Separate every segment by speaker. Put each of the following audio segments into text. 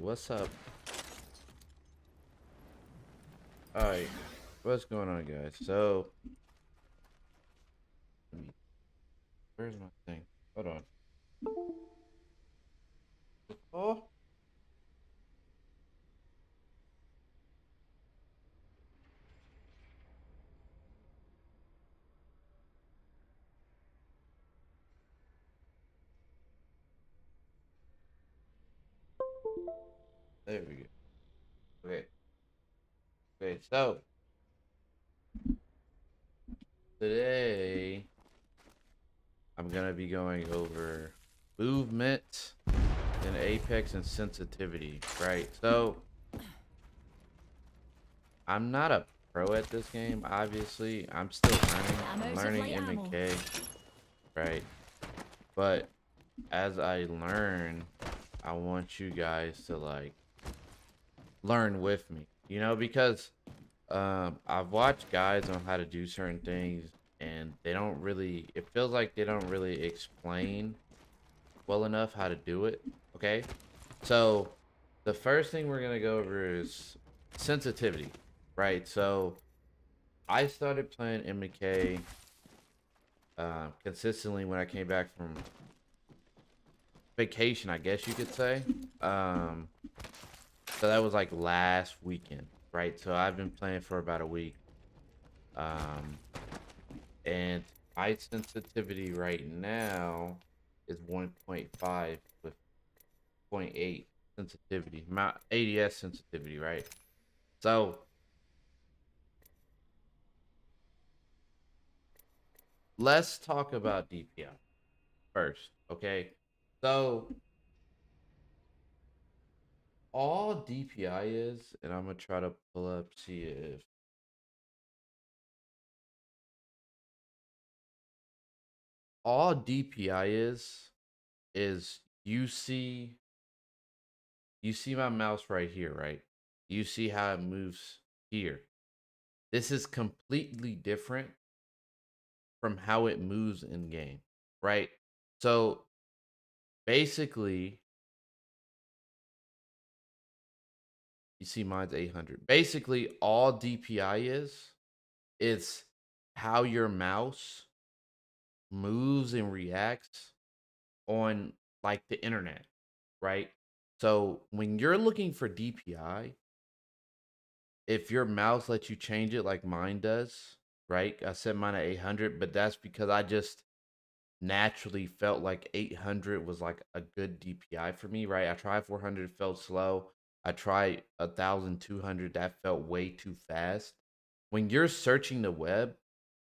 Speaker 1: what's up? Alright, what's going on, guys? So, where's my thing? Hold on. Oh, there we go. Okay, okay, so today I'm gonna be going over movement and apex and sensitivity, right? So, I'm not a pro at this game, obviously. I'm still learning. I'm learning M&K, right? But as I learn, I want you guys to like learn with me, because I've watched guys on how to do certain things and they don't really, it feels like they don't really explain well enough how to do it. Okay, so the first thing we're gonna go over is sensitivity, right? So I started playing MK consistently when I came back from vacation, I guess you could say. um So that was like last weekend, right? So I've been playing for about a week. Um, and my sensitivity right now is 1.5 with zero point 0.8 sensitivity, my ADS sensitivity, right? So let's talk about DPI first, okay? So all DPI is, and I'm gonna try to pull up, see if all DPI is you see my mouse right here, right? You see how it moves here. This is completely different from how it moves in game, right? So basically, you see mine's 800. Basically, all DPI is how your mouse moves and reacts on like the internet, right? So when you're looking for DPI, if your mouse lets you change it like mine does, right? I set mine at 800, but that's because I just naturally felt like 800 was like a good DPI for me, right? I tried 400, felt slow. I tried 1200, that felt way too fast. When you're searching the web,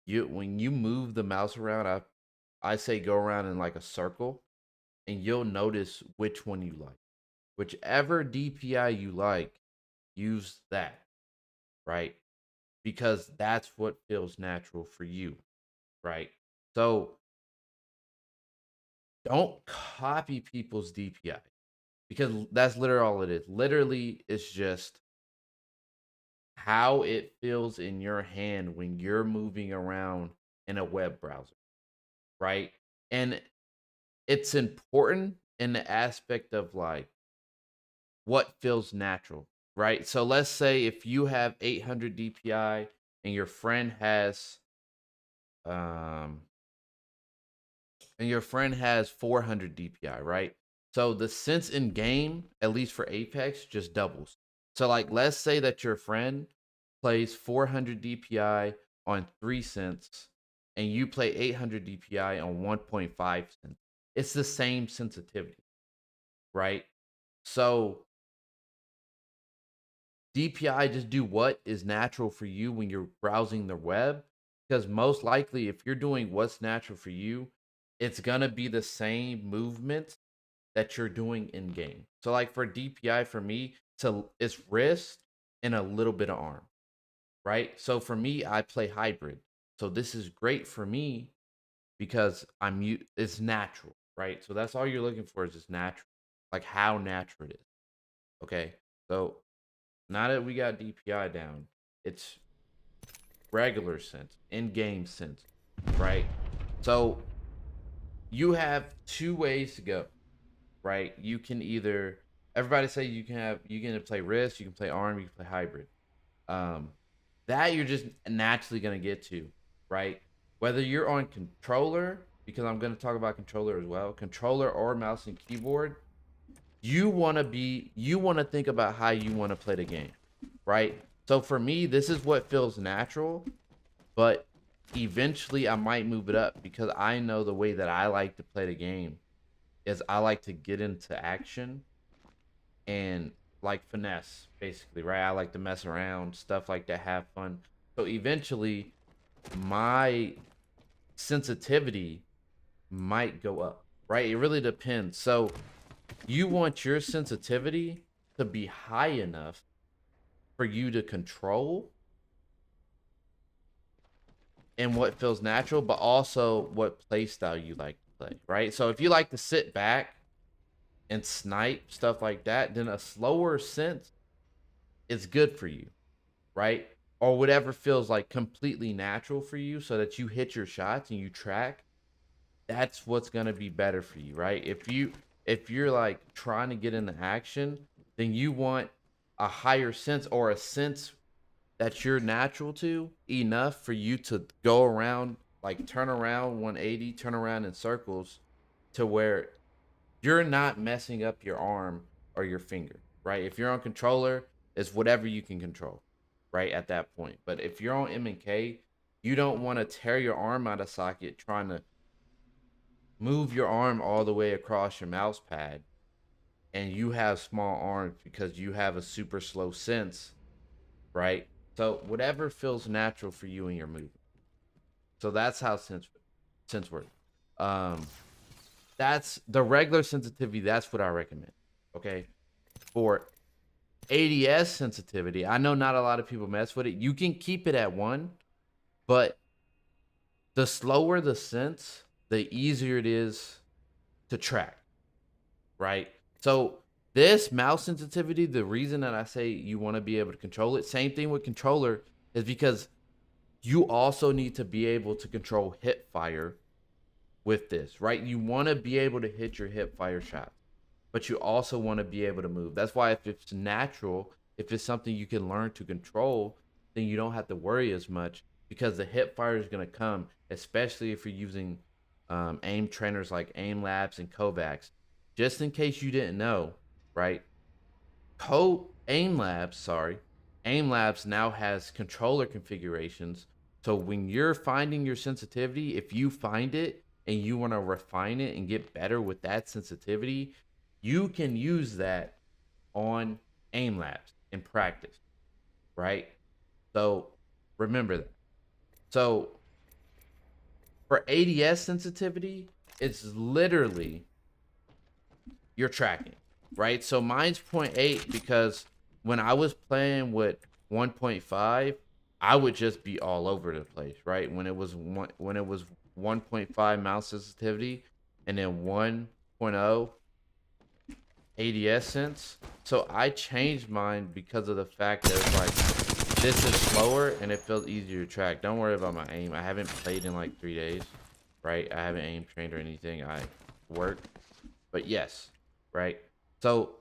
Speaker 1: when you move the mouse around, I say go around in like a circle and you'll notice which one you like. Whichever DPI you like, use that, right? Because that's what feels natural for you, right? So don't copy people's DPI because that's literally all it is. Literally, it's just how it feels in your hand when you're moving around in a web browser, right? And it's important in the aspect of like what feels natural, right? So let's say if you have 800 DPI and your friend has um 400 DPI, right? So the sense in game, at least for Apex, just doubles. So like let's say that your friend plays 400 DPI on 3 cents and you play 800 DPI on 1.5 cents. It's the same sensitivity, right? So DPI just do what is natural for you when you're browsing the web. Because most likely, if you're doing what's natural for you, it's gonna be the same movement that you're doing in game. So, like for DPI, for me, it's wrist and a little bit of arm, right? So for me, I play hybrid. So this is great for me because it's natural, right? So that's all you're looking for is just natural, like how natural it is. Okay, so now that we got DPI down, it's regular sense, in-game sense, right? So you have two ways to go, right? You can either everybody say you can play wrist, you can play arm, you can play hybrid. Um, that you're just naturally gonna get to, right? Whether you're on controller, because I'm gonna talk about controller as well, controller or mouse and keyboard, you wanna think about how you wanna play the game, right? So for me, this is what feels natural, but eventually I might move it up because I know the way that I like to play the game is I like to get into action and like finesse, basically, right? I like to mess around, stuff like that, have fun. So eventually, my sensitivity might go up, right? It really depends. So you want your sensitivity to be high enough for you to control and what feels natural, but also what play style you like to play, right? So if you like to sit back and snipe stuff like that, then a slower sense is good for you, right? Or whatever feels like completely natural for you so that you hit your shots and you track, that's what's going to be better for you, right? If you're like trying to get into action, then you want a higher sense or a sense that you're natural to enough for you to go around, like turn around 180, turn around in circles to where you're not messing up your arm or your finger, right? If you're on controller, it's whatever you can control, right? At that point. But if you're on M&K, you don't want to tear your arm out of socket trying to move your arm all the way across your mouse pad and you have small arms because you have a super slow sense, right? So whatever feels natural for you in your movement. So that's how sense works. Um, that's the regular sensitivity. That's what I recommend. Okay, for ADS sensitivity, I know not a lot of people mess with it. You can keep it at 1, but the slower the sense, the easier it is to track, right? So this mouse sensitivity, the reason that I say you want to be able to control it, same thing with controller, is because you also need to be able to control hip fire with this, right? You want to be able to hit your hip fire shots, but you also want to be able to move. That's why if it's natural, if it's something you can learn to control, then you don't have to worry as much because the hip fire is going to come, especially if you're using aim trainers like Aim Labs and Kovacs. Just in case you didn't know, right? Aim Labs now has controller configurations. So when you're finding your sensitivity, if you find it and you want to refine it and get better with that sensitivity, you can use that on Aim Labs in practice, right? So remember that. So for ADS sensitivity, it's literally you're tracking, right? So mine's 0.8 because when I was playing with 1.5, I would just be all over the place, right? When it was 1.5 mouse sensitivity and then 1.0 ADS sense. So I changed mine because of the fact that it's like this is slower and it feels easier to track. Don't worry about my aim. I haven't played in like 3 days, right? I haven't aim trained or anything. I work, but yes, right? So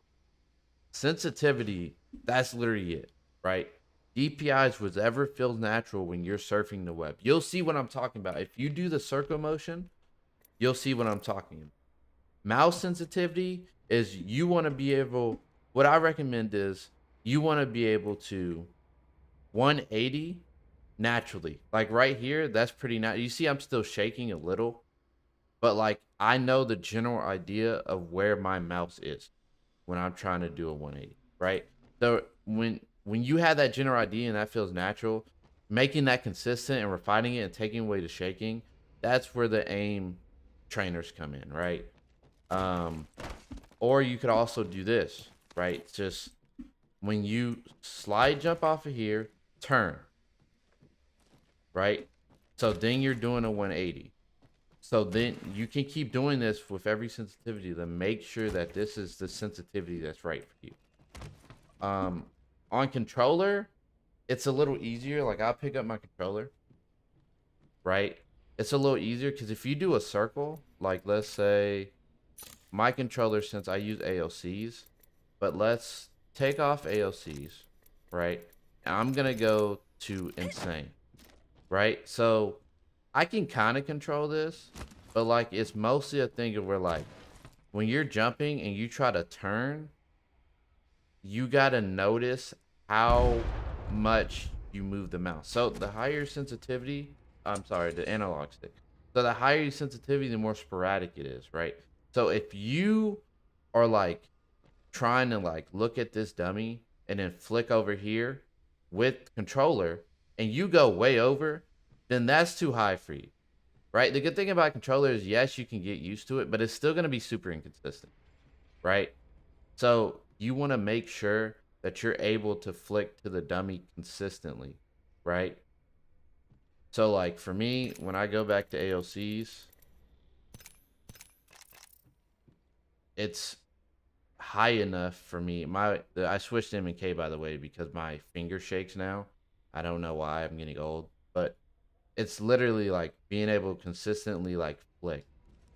Speaker 1: sensitivity, that's literally it, right? DPI is whatever feels natural when you're surfing the web. You'll see what I'm talking about. If you do the circle motion, you'll see what I'm talking about. Mouse sensitivity is you want to be able, what I recommend is you want to be able to 180 naturally. Like right here, that's pretty natural. You see, I'm still shaking a little, but like I know the general idea of where my mouse is when I'm trying to do a 180, right? So when you have that general idea and that feels natural, making that consistent and refining it and taking away the shaking, that's where the aim trainers come in, right? Um, or you could also do this, right? Just when you slide jump off of here, turn, right? So then you're doing a 180. So then you can keep doing this with every sensitivity to make sure that this is the sensitivity that's right for you. On controller, it's a little easier. Like I'll pick up my controller, right? It's a little easier because if you do a circle, like let's say my controller, since I use AOCs, but let's take off AOCs, right? And I'm gonna go to insane, right? So I can kind of control this, but like it's mostly a thing of where like when you're jumping and you try to turn, you gotta notice how much you move the mouse. So the higher sensitivity, I'm sorry, the analog stick. So the higher your sensitivity, the more sporadic it is, right? So if you are like trying to like look at this dummy and then flick over here with controller and you go way over, then that's too high for you, right? The good thing about controller is yes, you can get used to it, but it's still going to be super inconsistent, right? So you want to make sure that you're able to flick to the dummy consistently, right? So like for me, when I go back to AOCs, it's high enough for me. I switched M and K by the way because my finger shakes now. I don't know why. I'm getting old, but it's literally like being able to consistently like flick,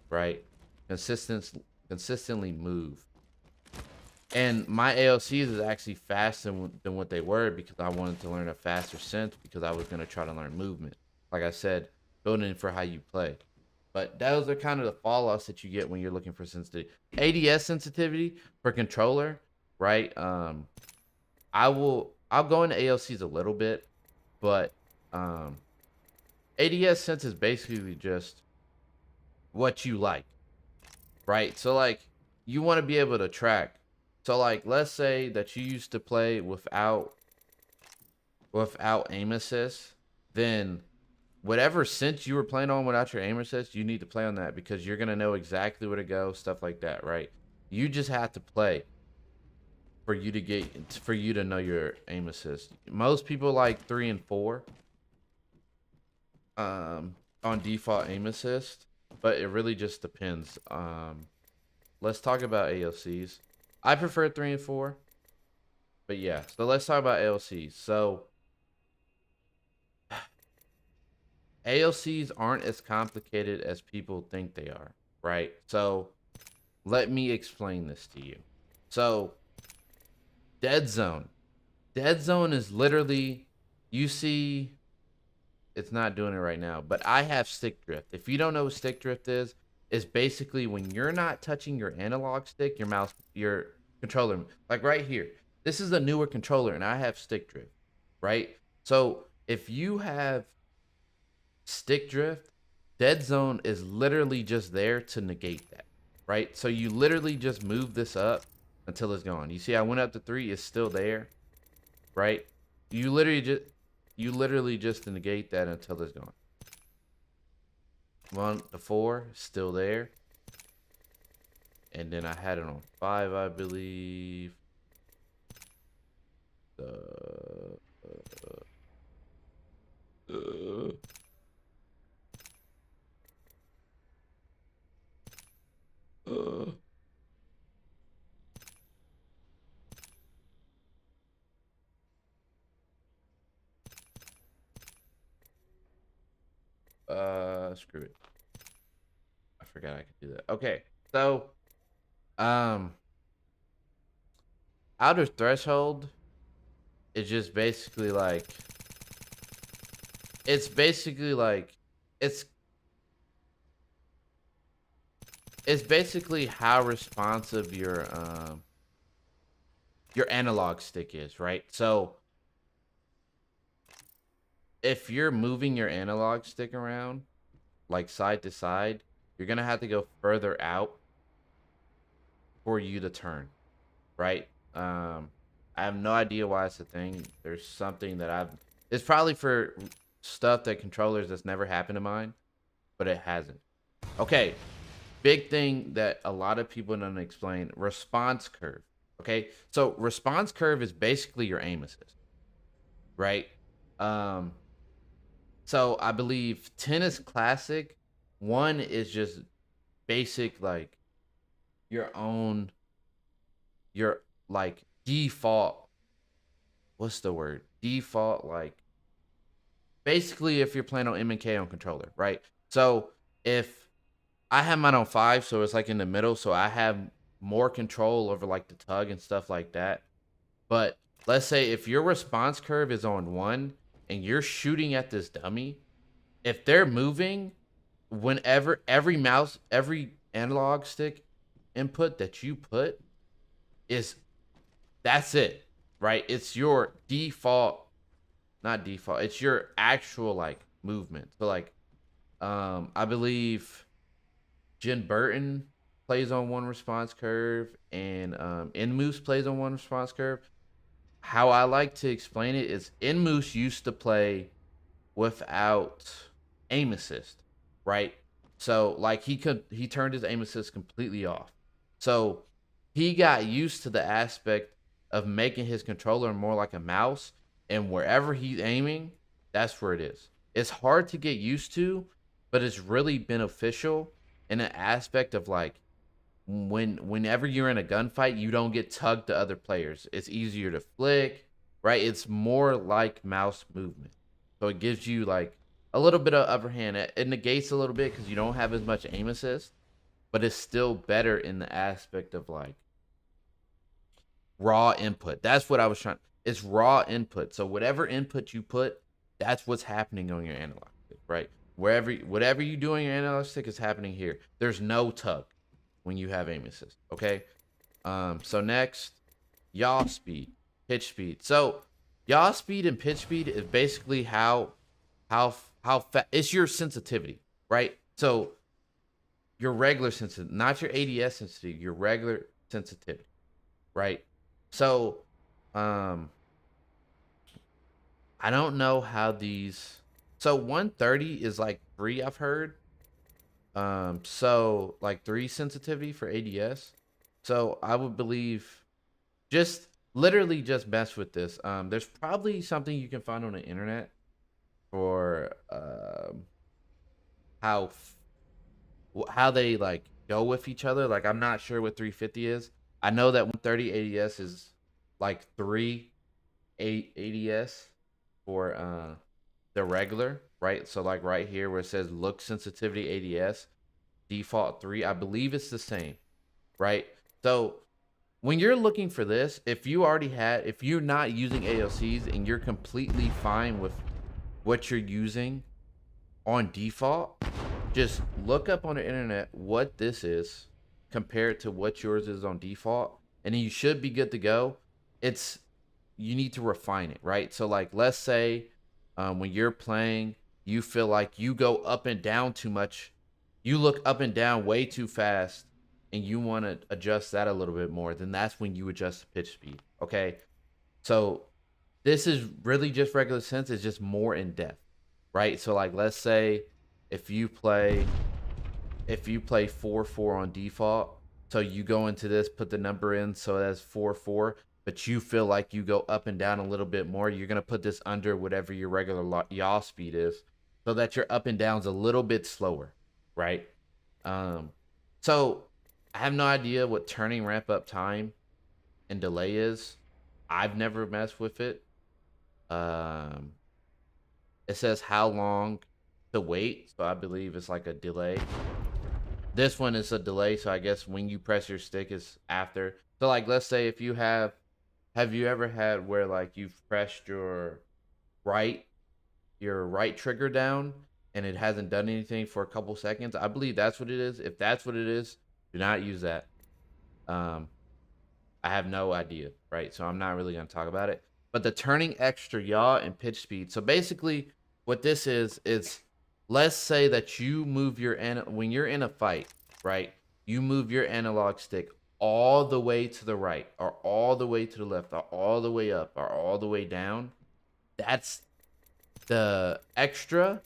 Speaker 1: right? Consistent consistently move. And my AOCs is actually faster than what they were because I wanted to learn a faster sense because I was going to try to learn movement. Like I said, building for how you play. But those are kind of the fallouts that you get when you're looking for sensitivity. ADS sensitivity for controller, right? I'll go into AOCs a little bit, but ADS sense is basically just what you like, right? So like you want to be able to track. So like let's say that you used to play without aim assist, then whatever sense you were playing on without your aim assist, you need to play on that because you're gonna know exactly where to go, stuff like that, right? You just have to play for you to know your aim assist. Most people like 3 and 4 on default aim assist, but it really just depends. Let's talk about AOCs. I prefer 3 and 4, but yeah. So let's talk about AOCs. So AOCs aren't as complicated as people think they are, right? So let me explain this to you. So dead zone. Dead zone is literally, you see, it's not doing it right now, but I have stick drift. If you don't know what stick drift is, it's basically when you're not touching your analog stick, your mouse, your controller, like right here. This is a newer controller and I have stick drift, right? So if you have stick drift, dead zone is literally just there to negate that, right? So you literally just move this up until it's gone. You see, I went up to 3, it's still there, right? You literally just negate that until it's gone. 1 to 4, still there. And then I had it on 5, I believe. Uh, uh, Screw it. I forgot I could do that. Okay, so um, outer threshold is just basically like it's basically like it's it's basically how responsive your analog stick is, right? So if you're moving your analog stick around like side to side, you're gonna have to go further out for you to turn, right? I have no idea why it's a thing. There's something that it's probably for stuff that controllers that's never happened to mine, but it hasn't. Okay, big thing that a lot of people don't explain, response curve. Okay, so response curve is basically your aim assist, right? Um, so I believe 10 is classic. 1 is just basic, like your own, your like default. What's the word? Default, like basically if you're playing on M and K on controller, right? So if I have mine on 5, so it's like in the middle. So I have more control over like the tug and stuff like that. But let's say if your response curve is on 1 and you're shooting at this dummy, if they're moving, whenever every analog stick input that you put is that's it, right? It's your default, not default, it's your actual like movement. So like I believe Jen Burton plays on one response curve and Moose plays on one response curve. How I like to explain it is Moose used to play without aim assist, right? So like he turned his aim assist completely off. So he got used to the aspect of making his controller more like a mouse, and wherever he's aiming, that's where it is. It's hard to get used to, but it's really beneficial in an aspect of like whenever you're in a gunfight, you don't get tugged to other players. It's easier to flick, right? It's more like mouse movement. So it gives you like a little bit of upper hand. It negates a little bit because you don't have as much aim assist, but it's still better in the aspect of like raw input. That's what I was trying. It's raw input. So whatever input you put, that's what's happening on your analog stick, right? Whatever you do on your analog stick is happening here. There's no tug when you have aim assist. Okay. So next, yaw speed, pitch speed. So yaw speed and pitch speed is basically how fast it's your sensitivity, right? So your regular sensitivity, not your ADS sensitivity, your regular sensitivity, right? So I don't know how these. So 130 is like 3, I've heard. So like 3 sensitivity for ADS. So I would believe just literally just mess with this. There's probably something you can find on the internet for how how they like go with each other. Like I'm not sure what 350 is. I know that 130 ADS is like 3 ADS for the regular, right? So like right here where it says look sensitivity ADS, default 3, I believe it's the same, right? So when you're looking for this, if you're not using AOCs and you're completely fine with what you're using on default, just look up on the internet what this is compared to what yours is on default, and then you should be good to go. It's you need to refine it, right? So like let's say when you're playing, you feel like you go up and down too much, you look up and down way too fast, and you want to adjust that a little bit more, then that's when you adjust the pitch speed. Okay. So this is really just regular sense, it's just more in depth, right? So like let's say if you play 4-4 on default, so you go into this, put the number in, so that's 4-4, but you feel like you go up and down a little bit more, you're gonna put this under whatever your regular yaw speed is, so that your up and down's a little bit slower, right? So I have no idea what turning ramp up time and delay is. I've never messed with it. It says how long to wait, so I believe it's like a delay. This one is a delay, so I guess when you press your stick is after. So like let's say if you have you ever had where like you've pressed your right trigger down and it hasn't done anything for a couple seconds? I believe that's what it is. If that's what it is, do not use that. I have no idea, right? So I'm not really going to talk about it. But the turning extra yaw and pitch speed. So basically what this is let's say that you move when you're in a fight, right? You move your analog stick all the way to the right or all the way to the left or all the way up or all the way down. That's the extra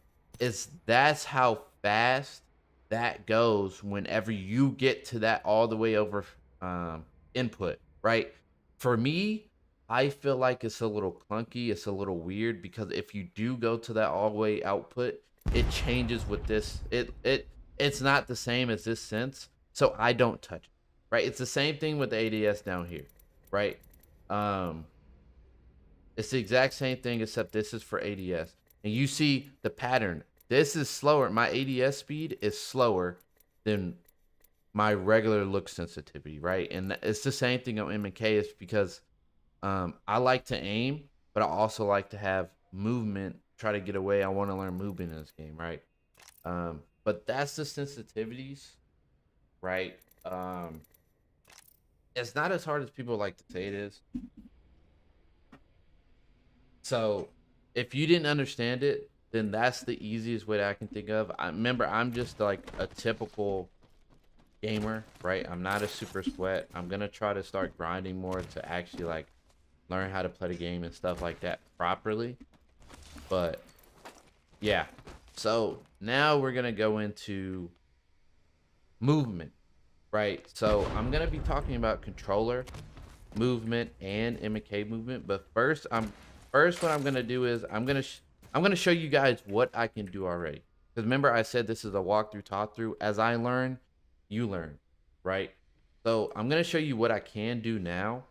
Speaker 1: that's how fast that goes whenever you get to that all the way over input, right? For me, I feel like it's a little clunky, it's a little weird, because if you do go to that all the way output, it changes with this. It's not the same as this sense, so I don't touch it, right? It's the same thing with the ADS down here, right? It's the exact same thing except this is for ADS. And you see the pattern. This is slower. My ADS speed is slower than my regular look sensitivity, right? And it's the same thing on M&K. Is because I like to aim, but I also like to have movement. Try to get away. I want to learn movement in this game, right? But that's the sensitivities, right? It's not as hard as people like to say it is. So if you didn't understand it, then that's the easiest way that I can think of. I remember I'm just like a typical gamer, right? I'm not a super sweat. I'm gonna try to start grinding more to actually like learn how to play the game and stuff like that properly. But yeah. So now we're gonna go into movement, right? So I'm gonna be talking about controller movement and M&K movement. But first what I'm gonna do is I'm gonna show you guys what I can do already. Because remember I said this is a walkthrough, taught through. As I learn, you learn, right? So I'm gonna show you what I can do now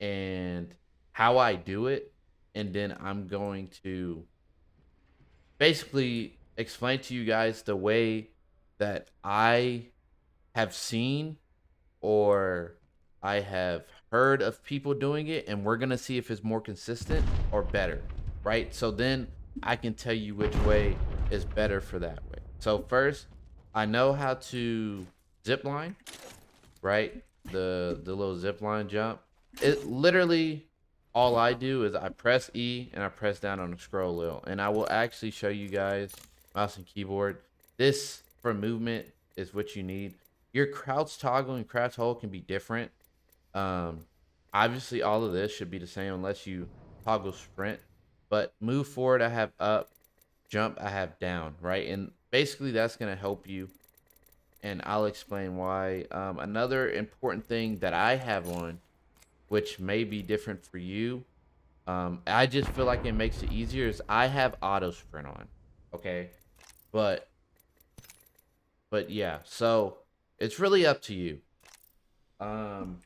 Speaker 1: and how I do it, and then I'm going to basically explain to you guys the way that I have seen or I have heard of people doing it, and we're gonna see if it's more consistent or better, right? So then I can tell you which way is better for that way. So first, I know how to zip line, right? The little zip line jump. It literally all I do is I press E and I press down on the scroll wheel, and I will actually show you guys mouse and keyboard. This for movement is what you need. Your crouch toggle and crouch hold can be different. Um, Obviously all of this should be the same unless you toggle sprint. But move forward, I have up. Jump, I have down, right? And basically that's gonna help you, and I'll explain why. Another important thing that I have on, which may be different for you, I just feel like it makes it easier, is I have auto sprint on, okay? But yeah, so it's really up to you. Um,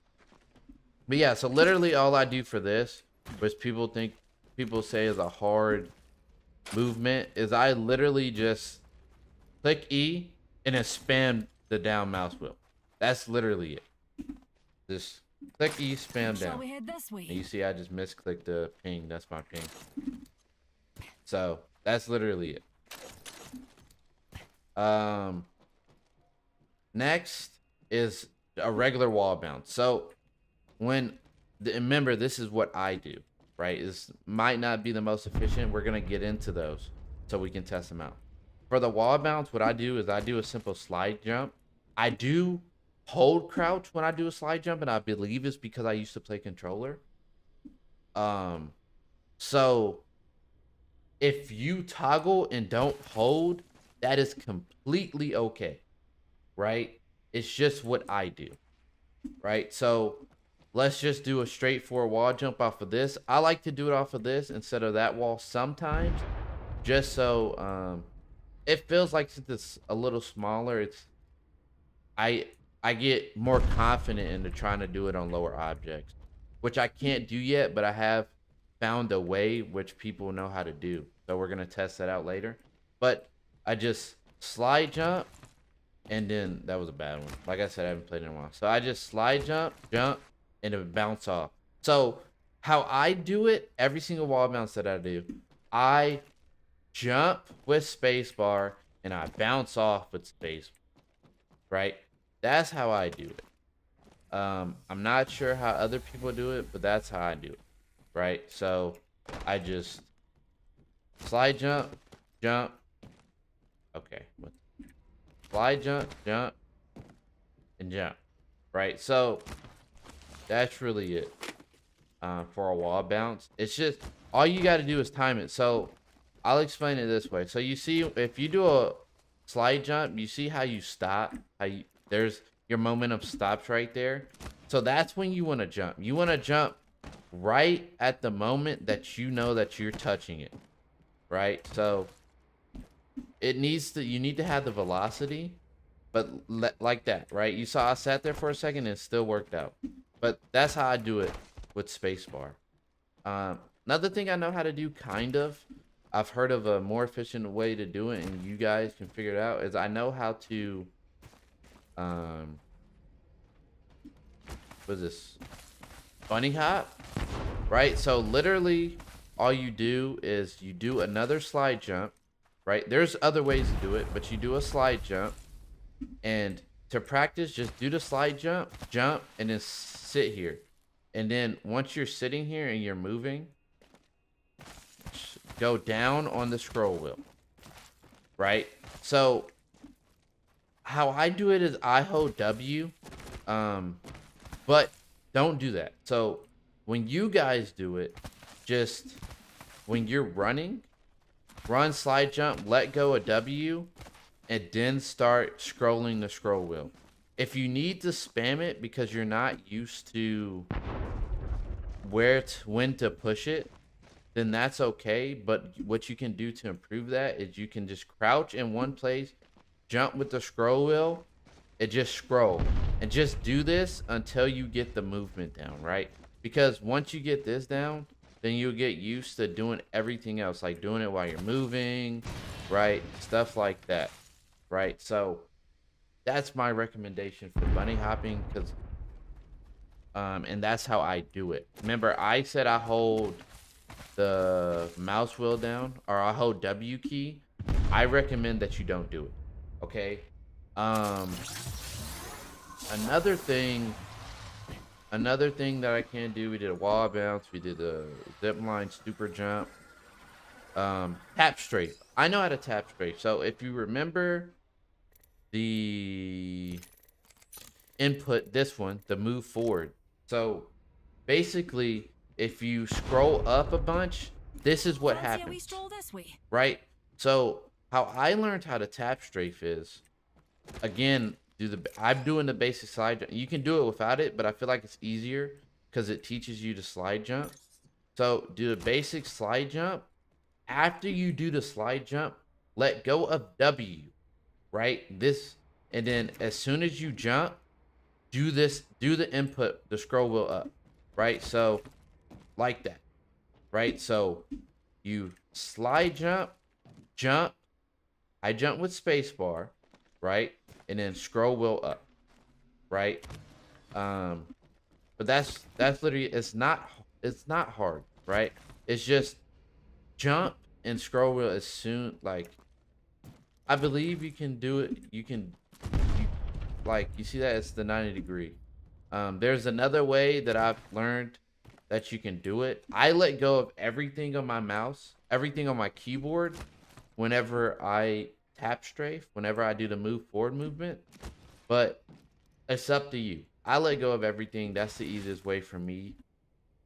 Speaker 1: but yeah, so literally all I do for this, which people say is a hard movement, is I literally just click E and then spam the down mouse wheel. That's literally it. Just click E, spam down.
Speaker 2: We head this way?
Speaker 1: And you see I just misclicked the ping. That's my ping. So that's literally it. Next is a regular wall bounce. So remember, this is what I do, right? This might not be the most efficient. We're gonna get into those so we can test them out. For the wall bounce, what I do is I do a simple slide jump. I do hold crouch when I do a slide jump, and I believe it's because I used to play controller. So if you toggle and don't hold, that is completely okay, right? It's just what I do, right? So let's just do a straightforward wall jump off of this. I like to do it off of this instead of that wall sometimes, just so it feels like, since it's a little smaller, it's I get more confident into trying to do it on lower objects, which I can't do yet, but I have found a way which people know how to do. So we're gonna test that out later. But I just slide jump, and then that was a bad one. Like I said, I haven't played in a while. So I just slide jump, and it would bounce off. So how I do it, every single wall bounce that I do, I jump with spacebar and I bounce off with space, right? That's how I do it. I'm not sure how other people do it, but that's how I do it, right? So I just slide jump, jump. Okay, slide jump, jump, and jump, right? So that's really it for a wall bounce. It's just all you got to do is time it. So I'll explain it this way. So you see, if you do a slide jump, you see how you stop, there's your momentum stops right there. So that's when you want to jump. You want to jump right at the moment that you know that you're touching it, right? So you need to have the velocity, but like that, right? You saw I sat there for a second and it still worked out. But that's how I do it with spacebar. Another thing I know how to do, kind of, I've heard of a more efficient way to do it, and you guys can figure it out, is I know how to um, what is this? Bunny hop, right? So literally all you do is you do another slide jump, right? There's other ways to do it, but you do a slide jump, and to practice, just do the slide jump, jump, and then sit here. And then once you're sitting here and you're moving, go down on the scroll wheel, right? So how I do it is I hold W, but don't do that. So when you guys do it, just when you're running, run, slide jump, let go of W, and then start scrolling the scroll wheel. If you need to spam it because you're not used to when to push it, then that's okay. But what you can do to improve that is you can just crouch in one place, jump with the scroll wheel, and just scroll. And just do this until you get the movement down, right? Because once you get this down, then you'll get used to doing everything else, like doing it while you're moving, right? Stuff like that, right? So that's my recommendation for bunny hopping, because and that's how I do it. Remember, I said I hold the mouse wheel down, or I hold W key. I recommend that you don't do it. Okay. Um, another thing that I can do. We did a wall bounce. We did a zip line, super jump. Tap strafe. I know how to tap strafe. So if you remember the input, this one, the move forward. So basically, if you scroll up a bunch, this is what happens, right? So how I learned how to tap strafe is, again, I'm doing the basic slide jump. You can do it without it, but I feel like it's easier because it teaches you to slide jump. So do the basic slide jump. After you do the slide jump, let go of W, right? And then as soon as you jump, do the input, the scroll wheel up, right? So like that, right? So you slide jump, jump. I jump with spacebar, right? And then scroll wheel up, right? But that's literally, it's not hard, right? It's just jump and scroll wheel as soon, like, I believe you can do it. Like, you see that it's the 90 degree. There's another way that I've learned that you can do it. I let go of everything on my mouse, everything on my keyboard, whenever I tap strafe, whenever I do the move forward movement. But it's up to you. I let go of everything. That's the easiest way for me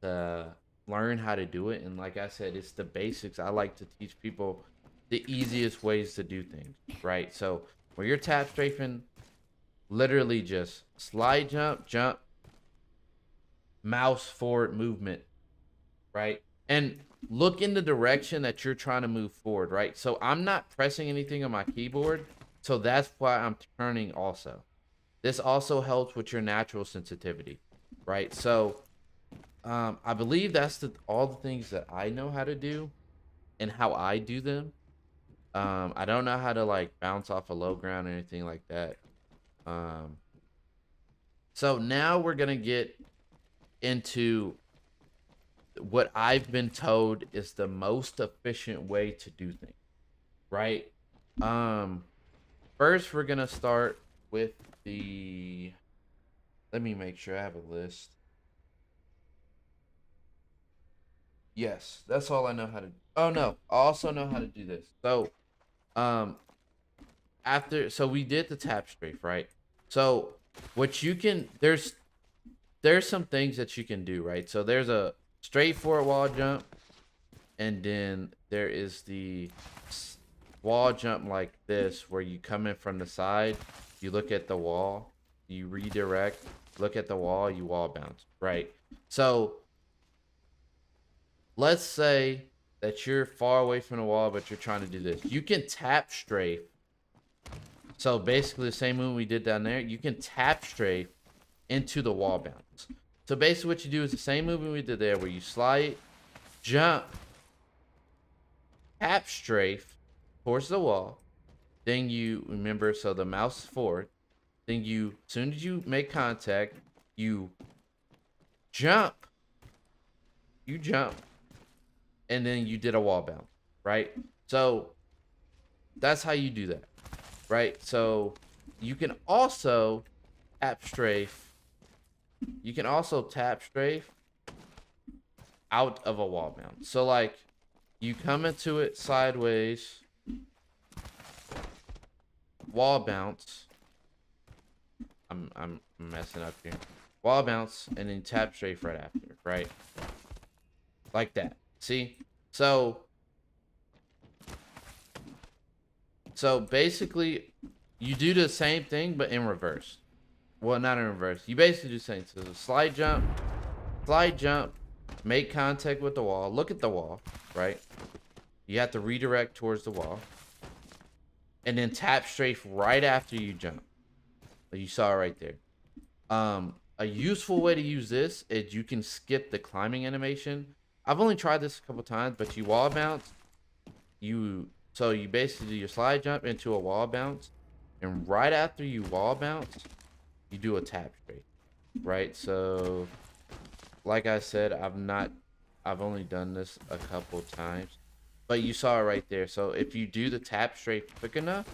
Speaker 1: to learn how to do it. And like I said, it's the basics. I like to teach people the easiest ways to do things, right? So when you're tap strafing, literally just slide jump, jump, mouse forward movement, right? And look in the direction that you're trying to move forward, right? So I'm not pressing anything on my keyboard, so that's why I'm turning also. This also helps with your natural sensitivity, right? So I believe that's all the things that I know how to do and how I do them. I don't know how to like bounce off a low ground or anything like that. So now we're gonna get into what I've been told is the most efficient way to do things, right? First we're gonna start with the, let me make sure I have a list. Yes, that's all I know how to. Oh no, I also know how to do this. So, um, so we did the tap strafe, right? So what you can, there's some things that you can do, right? So there's a straightforward wall jump, and then there is the wall jump like this, where you come in from the side, you look at the wall, you redirect, look at the wall, you wall bounce, right? So let's say that you're far away from the wall, but you're trying to do this. You can tap strafe. So basically the same move we did down there, you can tap strafe into the wall bounce. So basically what you do is the same movement we did there, where you slide, jump, tap strafe towards the wall. Then you remember, so the mouse is forward. Then you, as soon as you make contact, you jump, you jump, and then you did a wall bounce, right? So that's how you do that, right? So you can also tap strafe. You can also tap strafe out of a wall bounce. So like you come into it sideways, wall bounce. I'm messing up here. Wall bounce and then tap strafe right after, right? Like that. See? So basically you do the same thing but in reverse. Well, not in reverse. You basically do the same. So slide jump, make contact with the wall, look at the wall, right? You have to redirect towards the wall. And then tap strafe right after you jump. You saw it right there. A useful way to use this is you can skip the climbing animation. I've only tried this a couple times, but you wall bounce. So you basically do your slide jump into a wall bounce, and right after you wall bounce, you do a tap strafe, right? So, like I said, I've only done this a couple times, but you saw it right there. So if you do the tap strafe quick enough,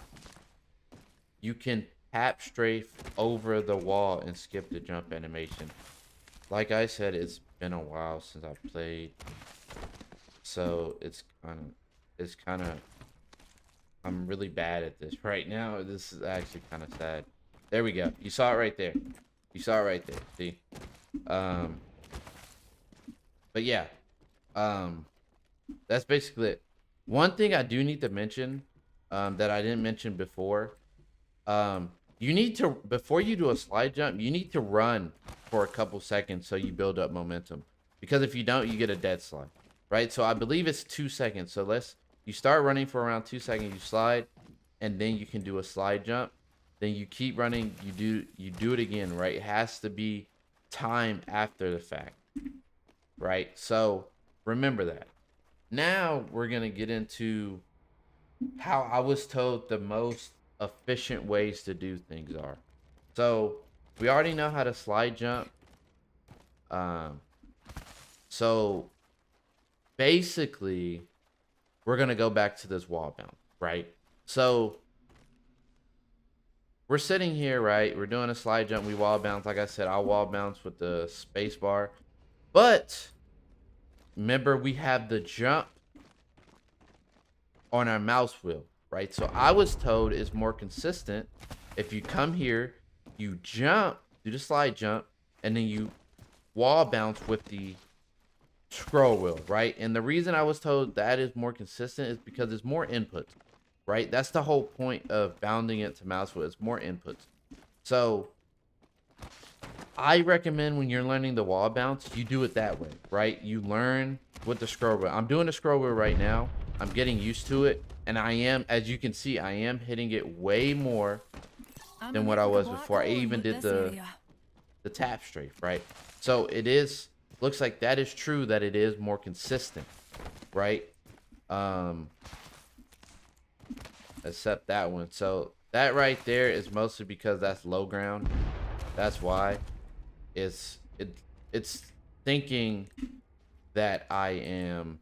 Speaker 1: you can tap strafe over the wall and skip the jump animation. Like I said, it's been a while since I've played, so it's kind of I'm really bad at this right now. This is actually kind of sad. There we go. You saw it right there. You saw it right there. See? But yeah. That's basically it. One thing I do need to mention, that I didn't mention before, you need to, before you do a slide jump, you need to run for a couple seconds so you build up momentum. Because if you don't, you get a dead slide, right? So I believe it's 2 seconds. So you start running for around 2 seconds, you slide, and then you can do a slide jump. Then you keep running, you do it again, right? It has to be timed after the fact, right? So remember that. Now we're gonna get into how I was told the most efficient ways to do things are. So we already know how to slide jump. So basically, we're gonna go back to this wall bounce, right? So we're sitting here, right? We're doing a slide jump. We wall bounce. Like I said, I'll wall bounce with the space bar. But remember, we have the jump on our mouse wheel, right? So I was told it's more consistent if you come here, you jump, do the slide jump, and then you wall bounce with the scroll wheel, right? And the reason I was told that is more consistent is because it's more inputs, right? That's the whole point of bounding it to mouse wheel. It's more inputs. So I recommend when you're learning the wall bounce, you do it that way, right? You learn with the scroll wheel. I'm doing the scroll wheel right now. I'm getting used to it. And I am, as you can see, I am hitting it way more than what I was before. I even did the tap strafe, right? So it is, looks like that is true, that it is more consistent, right? Except that one. So that right there is mostly because that's low ground. That's why it's thinking that I am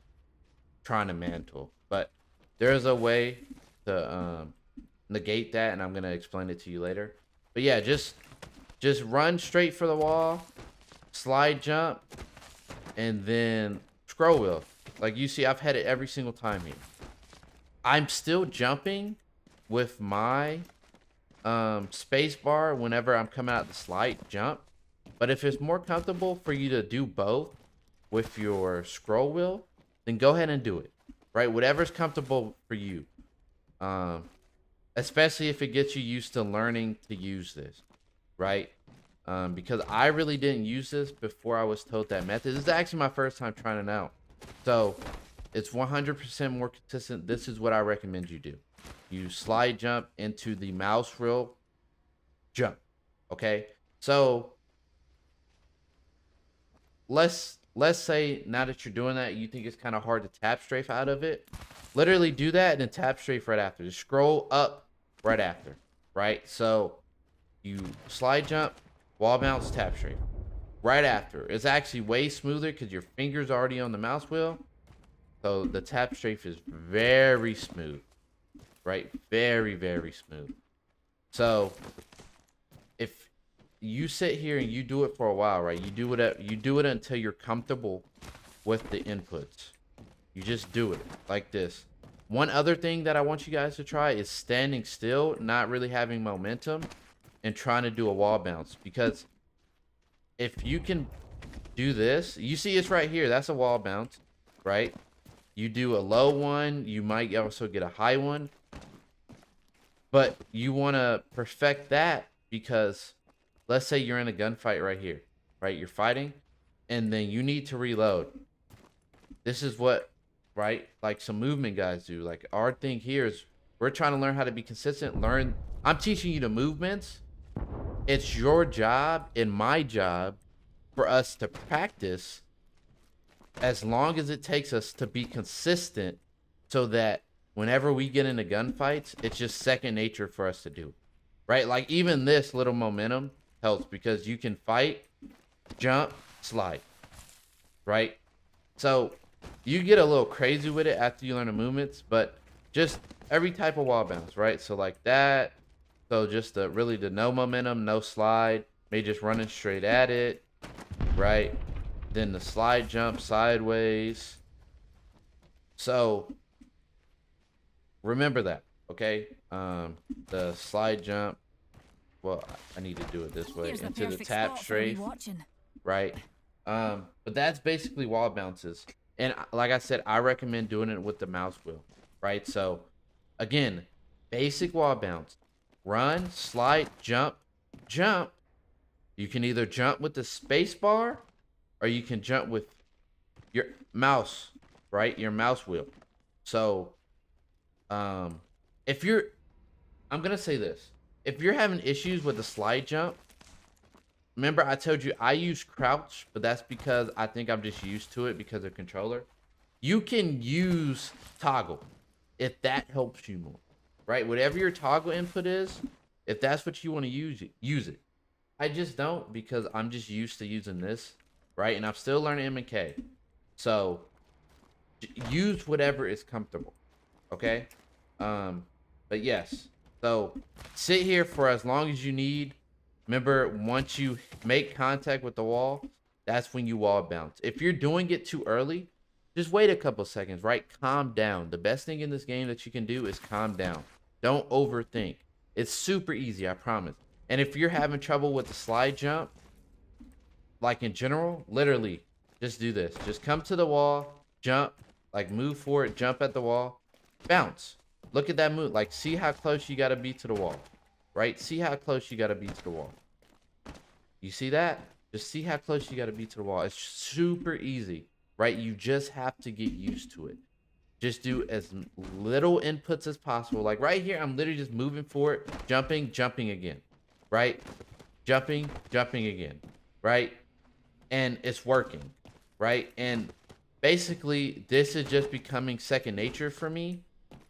Speaker 1: trying to mantle, but there's a way to negate that, and I'm gonna explain it to you later. But yeah, just run straight for the wall, slide jump, and then scroll wheel. Like you see, I've had it every single time here. I'm still jumping with my space bar whenever I'm coming out the slide jump. But if it's more comfortable for you to do both with your scroll wheel, then go ahead and do it, right? Whatever's comfortable for you. Especially if it gets you used to learning to use this, right? Because I really didn't use this before I was told that method. This is actually my first time trying it out. So it's 100% more consistent. This is what I recommend you do. You slide jump into the mouse wheel jump. Okay. So let's say now that you're doing that, you think it's kind of hard to tap strafe out of it. Literally do that and then tap strafe right after. Just scroll up right after, right? So you slide jump, wall bounce, tap strafe. Right after. It's actually way smoother because your finger's already on the mouse wheel. So the tap strafe is very smooth. Right? Very, very smooth. So if you sit here and you do it for a while, right? You do it until you're comfortable with the inputs. You just do it like this. One other thing that I want you guys to try is standing still, not really having momentum, and trying to do a wall bounce. Because if you can do this, you see it's right here. That's a wall bounce, right? You do a low one. You might also get a high one. But you want to perfect that because let's say you're in a gunfight right here, right? You're fighting and then you need to reload. This is what, right? Like some movement guys do. Like our thing here is we're trying to learn how to be consistent. I'm teaching you the movements. It's your job and my job for us to practice as long as it takes us to be consistent so that whenever we get into gunfights, it's just second nature for us to do. Right? Like even this little momentum helps because you can fight, jump, slide. Right? So you get a little crazy with it after you learn the movements, but just every type of wall bounce, right? So like that. So just the no momentum, no slide, maybe just running straight at it, right? Then the slide jump sideways. So remember that, okay? The slide jump. Well, I need to do it this way into the tap strafe, right? But that's basically wall bounces. And like I said, I recommend doing it with the mouse wheel, right? So again, basic wall bounce. Run, slide, jump, jump. You can either jump with the space bar or you can jump with your mouse, right? Your mouse wheel. So, I'm going to say this. If you're having issues with the slide jump, remember I told you I use crouch, but that's because I think I'm just used to it because of controller. You can use toggle if that helps you more. Right? Whatever your toggle input is, if that's what you want to use it. I just don't because I'm just used to using this, right? And I'm still learning M and K. So use whatever is comfortable. Okay? But yes. So sit here for as long as you need. Remember, once you make contact with the wall, that's when you wall bounce. If you're doing it too early, just wait a couple seconds, right? Calm down. The best thing in this game that you can do is calm down. Don't overthink. It's super easy, I promise. And if you're having trouble with the slide jump, like in general, literally, just do this. Just come to the wall, jump, like move forward, jump at the wall, bounce. Look at that move. Like, see how close you got to be to the wall, right? See how close you got to be to the wall. You see that? Just see how close you got to be to the wall. It's super easy, right? You just have to get used to it. Just do as little inputs as possible. Like right here, I'm literally just moving forward, jumping, jumping again, right? Jumping, jumping again, right? And it's working, right? And basically, this is just becoming second nature for me.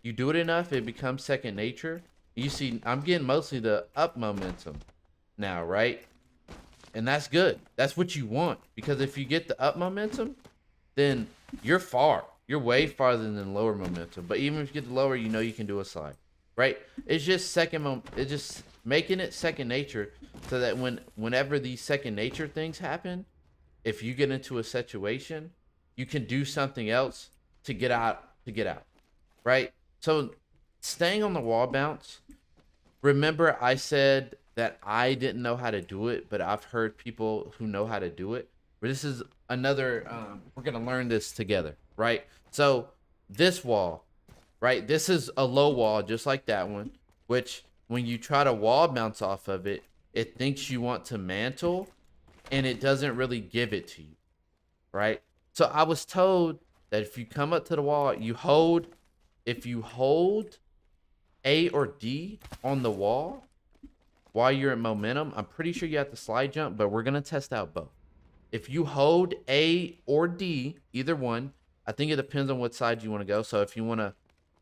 Speaker 1: You do it enough, it becomes second nature. You see, I'm getting mostly the up momentum now, right? And that's good. That's what you want. Because if you get the up momentum, then you're far. You're way farther than lower momentum. But even if you get the lower, you know you can do a slide, right? It's just it's just making it second nature so that whenever these second nature things happen, if you get into a situation, you can do something else to get out, right? So staying on the wall bounce, remember I said that I didn't know how to do it, but I've heard people who know how to do it. But this is another, we're going to learn this together, right? So this wall, right? This is a low wall, just like that one, which when you try to wall bounce off of it, it thinks you want to mantle and it doesn't really give it to you, right? So I was told that if you come up to the wall, if you hold A or D on the wall while you're in momentum, I'm pretty sure you have to slide jump, but we're going to test out both. If you hold A or D, either one, I think it depends on what side you want to go. So if you want to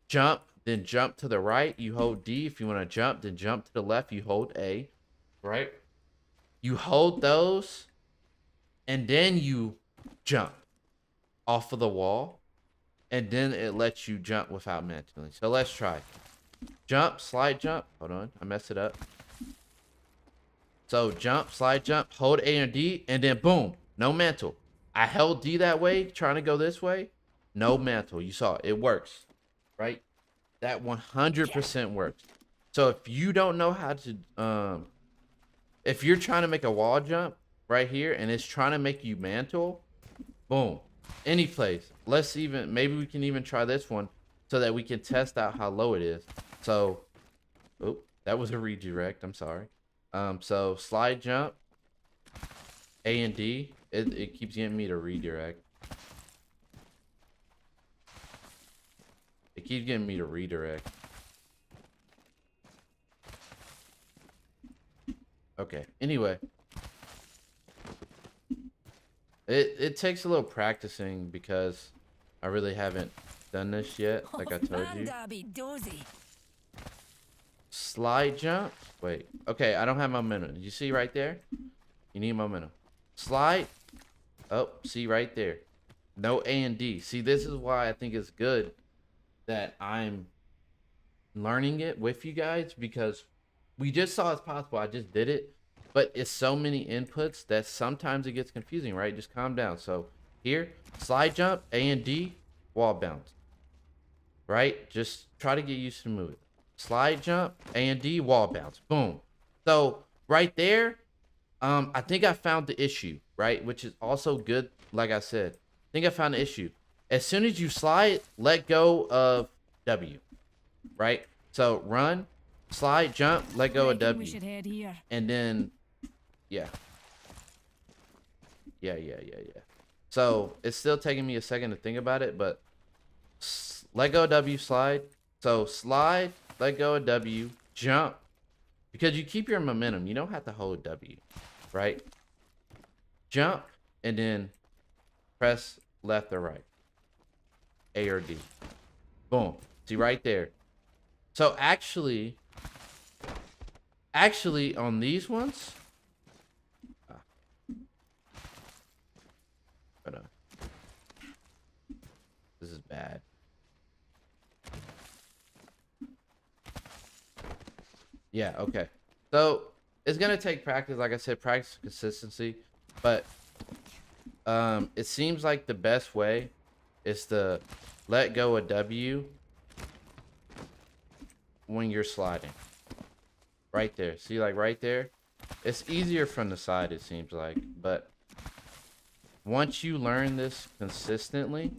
Speaker 1: jump, then jump to the right, you hold D. If you want to jump, then jump to the left, you hold A, right? You hold those, and then you jump off of the wall, and then it lets you jump without mantling. So let's try. Jump, slide jump. Hold on, I messed it up. So jump, slide jump, hold A and D, and then boom, no mantle. I held D that way, trying to go this way, no mantle. You saw it works, right? That 100% works. So if you don't know how to, if you're trying to make a wall jump right here and it's trying to make you mantle, boom, any place. Let's even, maybe we can even try this one so that we can test out how low it is. So, oh, that was a redirect. I'm sorry. So slide jump, A and D. It keeps getting me to redirect. It keeps getting me to redirect. Okay. Anyway, it takes a little practicing because I really haven't done this yet, like I told you. Slide jump. Wait. Okay, I don't have momentum. You see right there? You need momentum. Slide. Oh, see right there. No A and D. See, this is why I think it's good that I'm learning it with you guys, because we just saw it's possible. I just did it, but it's so many inputs that sometimes it gets confusing, right? Just calm down. So here, slide jump, A and D, wall bounce, right? Just try to get used to moving. Slide jump, A and D, wall bounce, boom. So right there, I think I found the issue, right? Which is also good. Like I said, I think I found the issue. As soon as you slide, let go of W, right? So run, slide, jump, let go of W. We should head here. And then, yeah. Yeah. So it's still taking me a second to think about it, but let go of W, slide. So slide, let go of W, jump. Because you keep your momentum. You don't have to hold W, right? Jump, and then press left or right. A or D. Boom. See right there. So actually on these ones, this is bad. Yeah, okay. So it's gonna take practice, like I said, practice, consistency, but it seems like the best way is to let go of W when you're sliding. Right there. See, like right there? It's easier from the side, it seems like, but once you learn this consistently,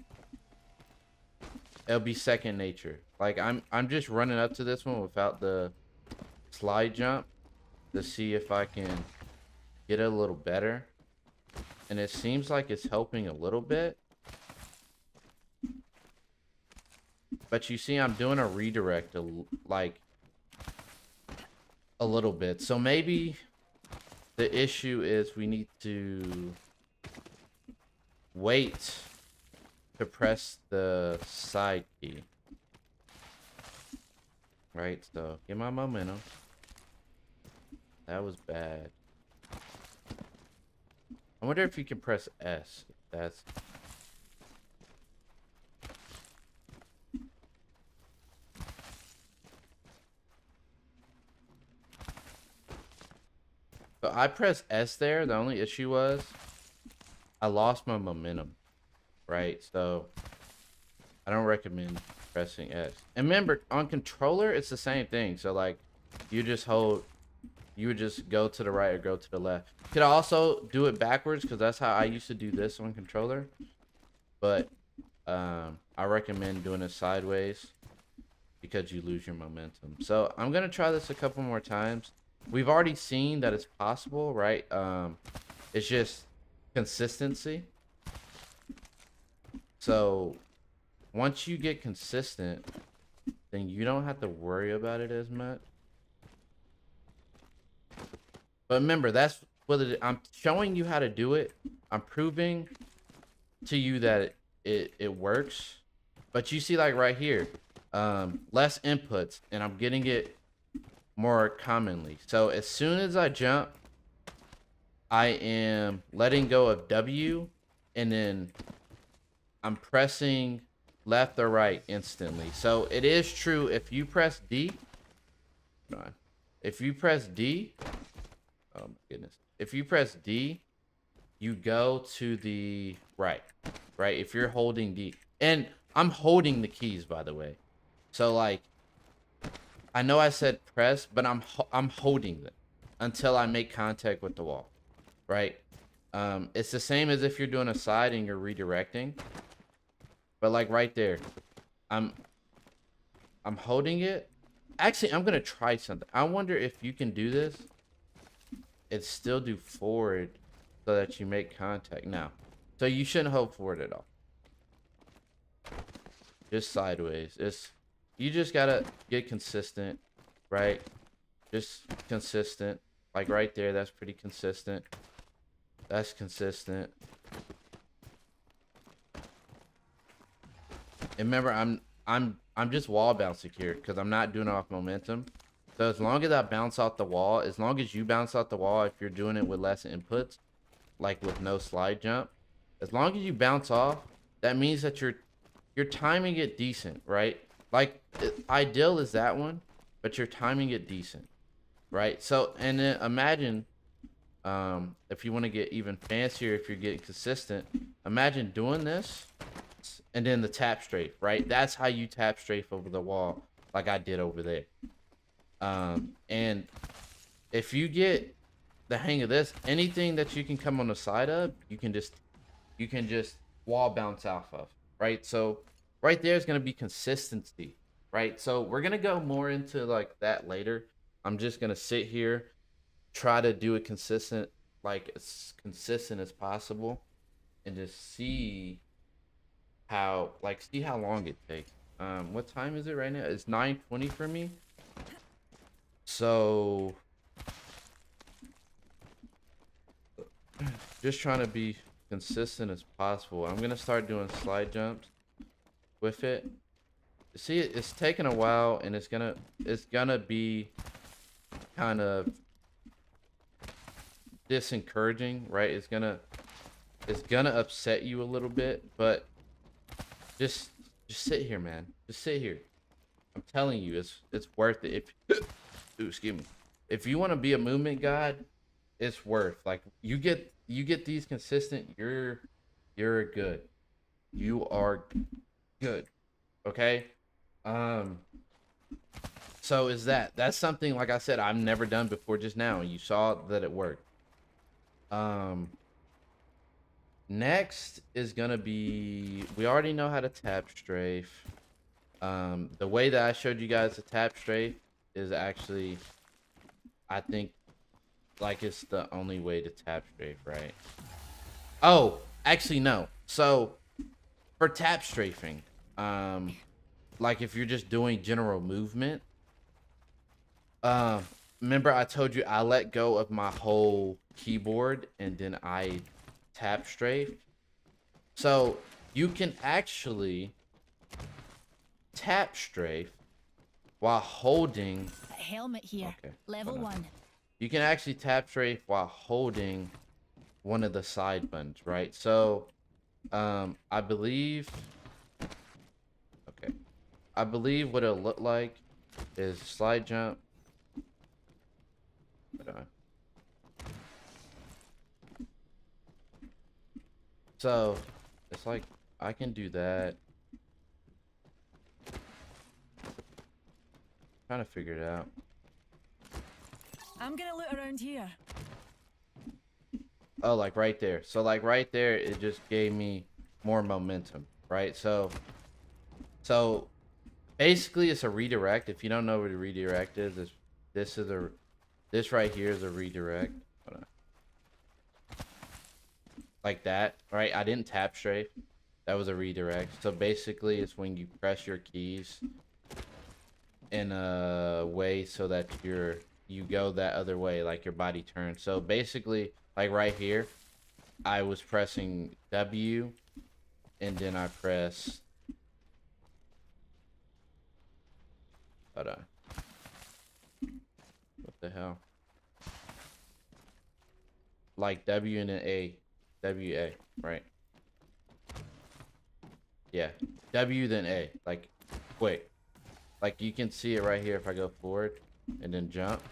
Speaker 1: it'll be second nature. Like I'm just running up to this one without the slide jump to see if I can get it a little better. And it seems like it's helping a little bit. But you see I'm doing a redirect like a little bit. So maybe the issue is we need to wait to press the side key. Right, so get my momentum. That was bad. I wonder if you can press S. That's... So I pressed S there. The only issue was I lost my momentum. Right, so I don't recommend pressing S. And remember, on controller, it's the same thing. So like, you just hold, you would just go to the right or go to the left. You could also do it backwards, because that's how I used to do this on controller. But I recommend doing it sideways because you lose your momentum. So I'm gonna try this a couple more times. We've already seen that it's possible, right? It's just consistency. So once you get consistent, then you don't have to worry about it as much. But remember, that's what I'm showing you how to do it. I'm proving to you that it works. But you see, like right here, less inputs, and I'm getting it more commonly. So as soon as I jump, I am letting go of W, and then I'm pressing left or right instantly. So it is true if you press D. If you press D, oh my goodness. If you press D, you go to the right, right? If you're holding D, and I'm holding the keys, by the way. So like, I know I said press, but I'm holding them until I make contact with the wall, right? It's the same as if you're doing a side and you're redirecting, but like right there, I'm I'm holding it. Actually, I'm gonna try something. I wonder if you can do this and still do forward so that you make contact. Now, so you shouldn't hold forward at all. Just sideways. You just gotta get consistent, right? Just consistent. Like right there, that's pretty consistent. That's consistent. And remember, I'm just wall bouncing here because I'm not doing it off momentum. So as long as I bounce off the wall, as long as you bounce off the wall, if you're doing it with less inputs, like with no slide jump, as long as you bounce off, that means that you're timing it decent, right? Like ideal is that one, but you're timing it decent, right? So and then imagine if you want to get even fancier, if you're getting consistent, imagine doing this and then the tap strafe, right? That's how you tap strafe over the wall, like I did over there. And if you get the hang of this, anything that you can come on the side of, you can just wall bounce off of, right? So right there is going to be consistency, right? So we're going to go more into like that later. I'm just going to sit here, try to do it consistent, like as consistent as possible, and just see how long it takes. What time is it right now? It's 9:20 for me. So just trying to be consistent as possible. I'm gonna start doing slide jumps with it. See, it's taking a while, and it's gonna be kind of disencouraging, right? It's gonna upset you a little bit, but just sit here, man. Just sit here. I'm telling you, it's worth it. If ooh, excuse me, if you want to be a movement god, it's worth. Like you get these consistent, you're good. You are good. Okay. Um. So that's something like I said I've never done before. Just now, and you saw that it worked. Um. Next is gonna be we already know how to tap strafe. The way that I showed you guys to tap strafe is actually, I think, like it's the only way to tap strafe, right? Oh, actually no. So for tap strafing, like if you're just doing general movement, remember I told you I let go of my whole keyboard and then I tap strafe. So you can actually tap strafe while holding
Speaker 2: helmet here.
Speaker 1: Okay,
Speaker 2: Level 1.
Speaker 1: you can actually tap strafe while holding one of the side buttons, right? So I believe what it'll look like is slide jump. Hold on. So it's like I can do that. Trying to figure it out.
Speaker 2: I'm gonna look around here.
Speaker 1: Oh, like right there. So like right there, it just gave me more momentum, right? So basically it's a redirect. If you don't know what a redirect is, this right here is a redirect. Hold on. Like that, right? I didn't tap strafe. That was a redirect. So basically it's when you press your keys in a way so that you go that other way, like your body turns. So basically, like right here, I was pressing W, and then I press. Hold on. the hell? Like W and an A. W-A, right? Yeah. W then A. Like, wait. Like, you can see it right here if I go forward and then jump.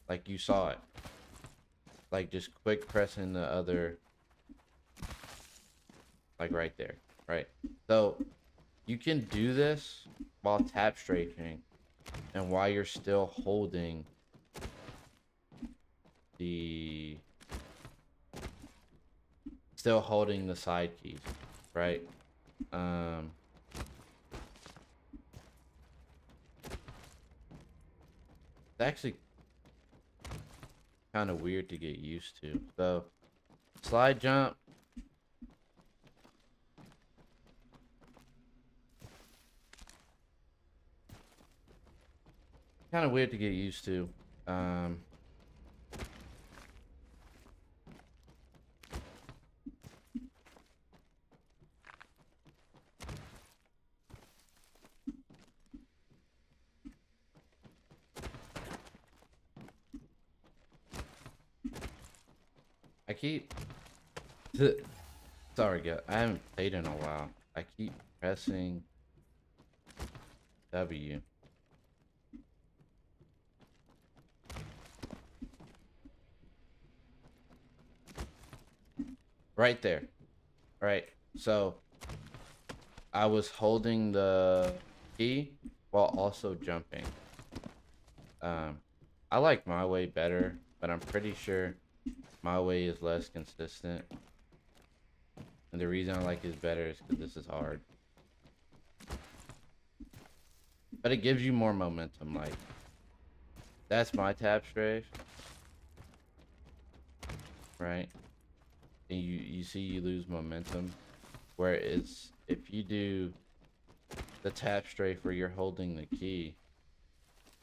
Speaker 1: Like, you saw it. Like, just quick pressing the other. Like, right there. Right? So, you can do this while tap strafing and while you're still holding the side keys, right? It's actually kind of weird to get used to. So slide jump. Kind of weird to get used to. I keep sorry guys, I haven't played in a while. I keep pressing W. Right there. Right. So I was holding the key while also jumping. I like my way better, but I'm pretty sure my way is less consistent. And the reason I like it better is because this is hard. But it gives you more momentum. Like, that's my tap strafe. Right? And you see you lose momentum. Whereas if you do the tap strafe where you're holding the key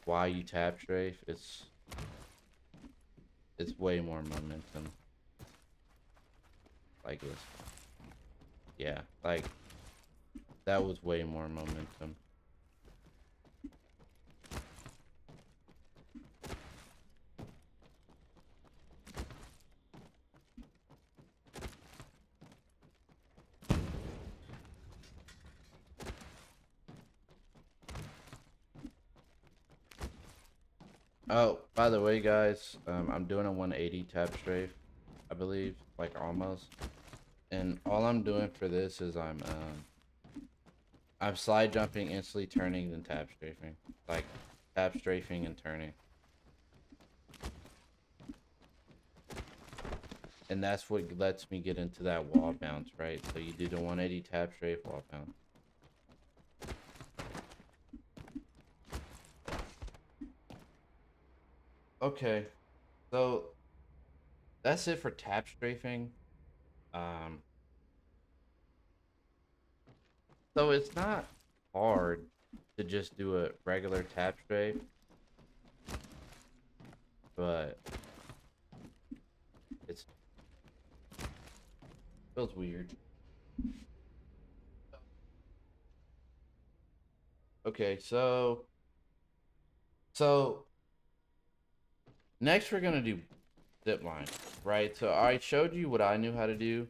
Speaker 1: while you tap strafe, it's way more momentum. Like this. Yeah, like that was way more momentum. Oh, by the way, guys, I'm doing a 180 tap strafe, I believe, like almost. And all I'm doing for this is I'm slide jumping, instantly turning, then tap strafing. Like tap strafing and turning. And that's what lets me get into that wall bounce, right? So you do the 180 tap strafe, wall bounce. Okay, so that's it for tap strafing. So it's not hard to just do a regular tap strafe, but it feels weird. Okay, so next we're gonna do zip line, right? So I showed you what I knew how to do,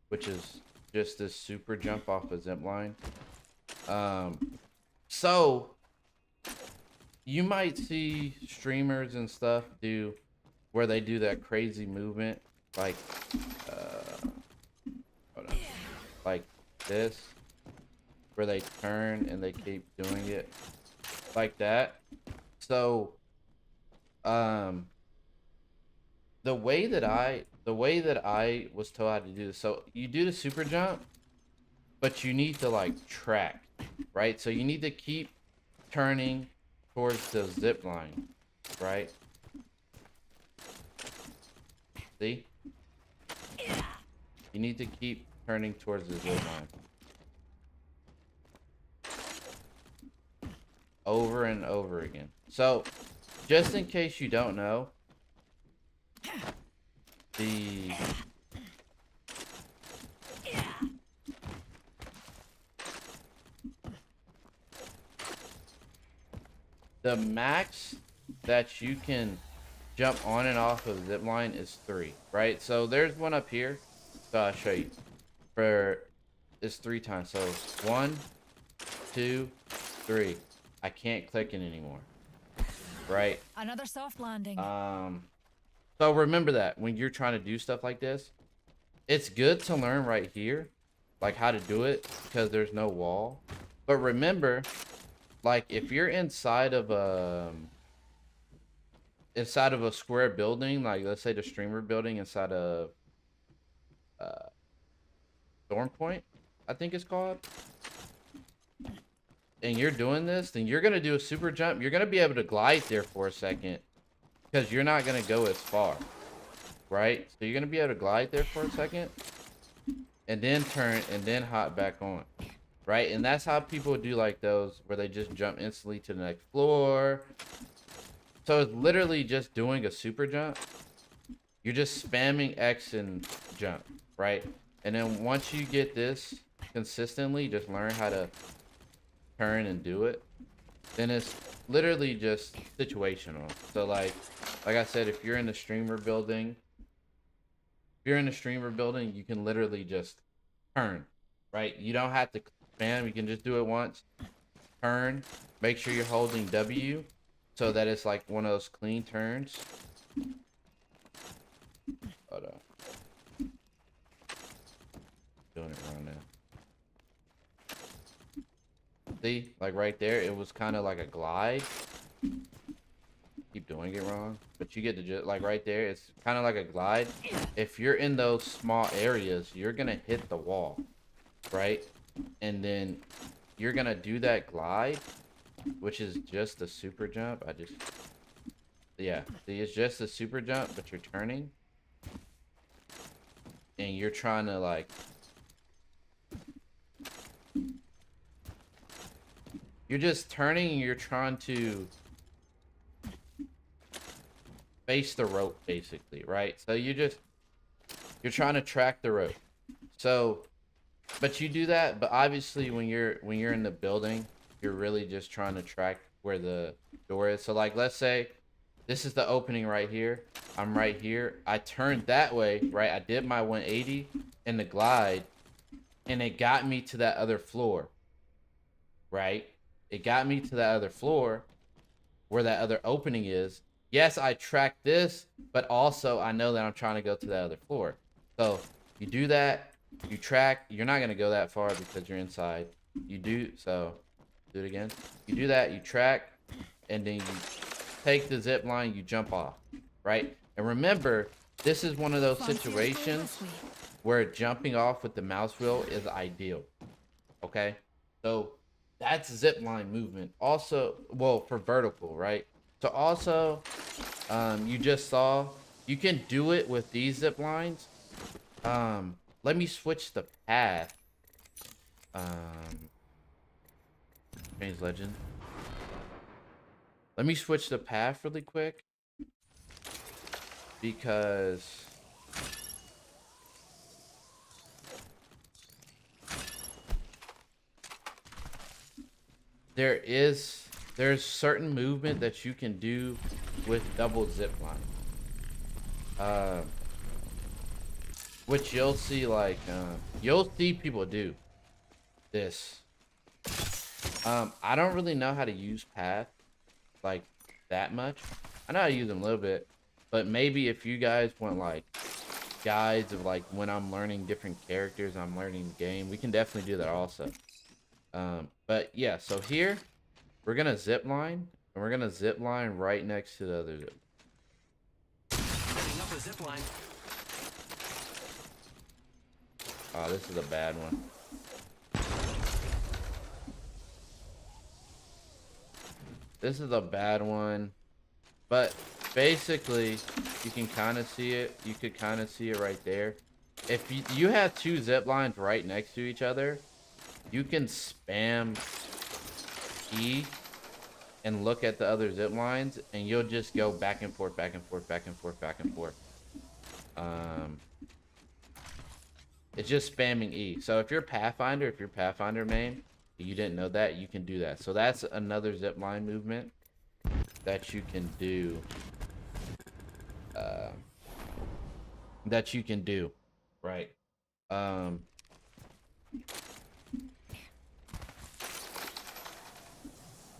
Speaker 1: which is just this super jump off a zip line. So you might see streamers and stuff do where they do that crazy movement, like hold on, like this, where they turn and they keep doing it like that. So the way that I was told how to do this, so you do the super jump, but you need to like track, right? So you need to keep turning towards the zip line, right? See? You need to keep turning towards the zip line. Over and over again. So, just in case you don't know, the max that you can jump on and off of zip line is 3, right? So there's one up here. So I'll show you. For it's 3 times. So 1, 2, 3. I can't click it anymore. Right?
Speaker 2: Another soft landing.
Speaker 1: So remember that when you're trying to do stuff like this, it's good to learn right here, like how to do it because there's no wall. But remember, like if you're inside of a square building, like let's say the streamer building inside of Storm Point, I think it's called, and you're doing this, then you're gonna do a super jump. You're gonna be able to glide there for a second because you're not gonna go as far, right? So you're gonna be able to glide there for a second and then turn and then hop back on, right? And that's how people do like those where they just jump instantly to the next floor. So it's literally just doing a super jump. You're just spamming X and jump, right? And then once you get this consistently, just learn how to turn and do it. Then it's literally just situational. So like I said, if you're in the streamer building, you can literally just turn, right? You don't have to spam. You can just do it once. Turn. Make sure you're holding W so that it's like one of those clean turns. Hold on. Doing it wrong now. See, like right there, it was kind of like a glide. Keep doing it wrong, but you get to just like right there, it's kind of like a glide. If you're in those small areas, you're gonna hit the wall, right? And then you're gonna do that glide, which is just a super jump. Yeah, see, it's just a super jump, but you're turning and you're trying to like you're just turning and you're trying to face the rope basically, right? So you're trying to track the rope. So but you do that, but obviously when you're in the building, you're really just trying to track where the door is. So like let's say this is the opening right here. I'm right here. I turned that way, right? I did my 180 in the glide and it got me to that other floor. Right? It got me to that other floor where that other opening is. Yes, I tracked this, but also I know that I'm trying to go to that other floor. So you do that, you track, you're not going to go that far because you're inside. You do, so do it again. You do that, you track, and then you take the zip line, you jump off, right? And remember, this is one of those situations where jumping off with the mouse wheel is ideal, okay? So that's zip line movement. Also, well, for vertical, right? So also, you just saw, you can do it with these zip lines. Let me switch the path. Change legend. Let me switch the path really quick. Because there's certain movement that you can do with double zip line. Which you'll see like you'll see people do this. I don't really know how to use path like that much. I know how to use them a little bit, but maybe if you guys want like guides of like when I'm learning different characters, I'm learning the game, we can definitely do that also. But yeah, so here we're gonna zip line, and we're gonna zip line right next to the other zip.
Speaker 3: Setting up a zip line.
Speaker 1: Oh, this is a bad one. This is a bad one, but basically you can kind of see it. You could kind of see it right there. If you have two zip lines right next to each other, you can spam E and look at the other zip lines, and you'll just go back and forth, back and forth, back and forth, back and forth. It's just spamming E. So if you're Pathfinder main, you didn't know that, you can do that. So that's another zip line movement that you can do. That you can do, right?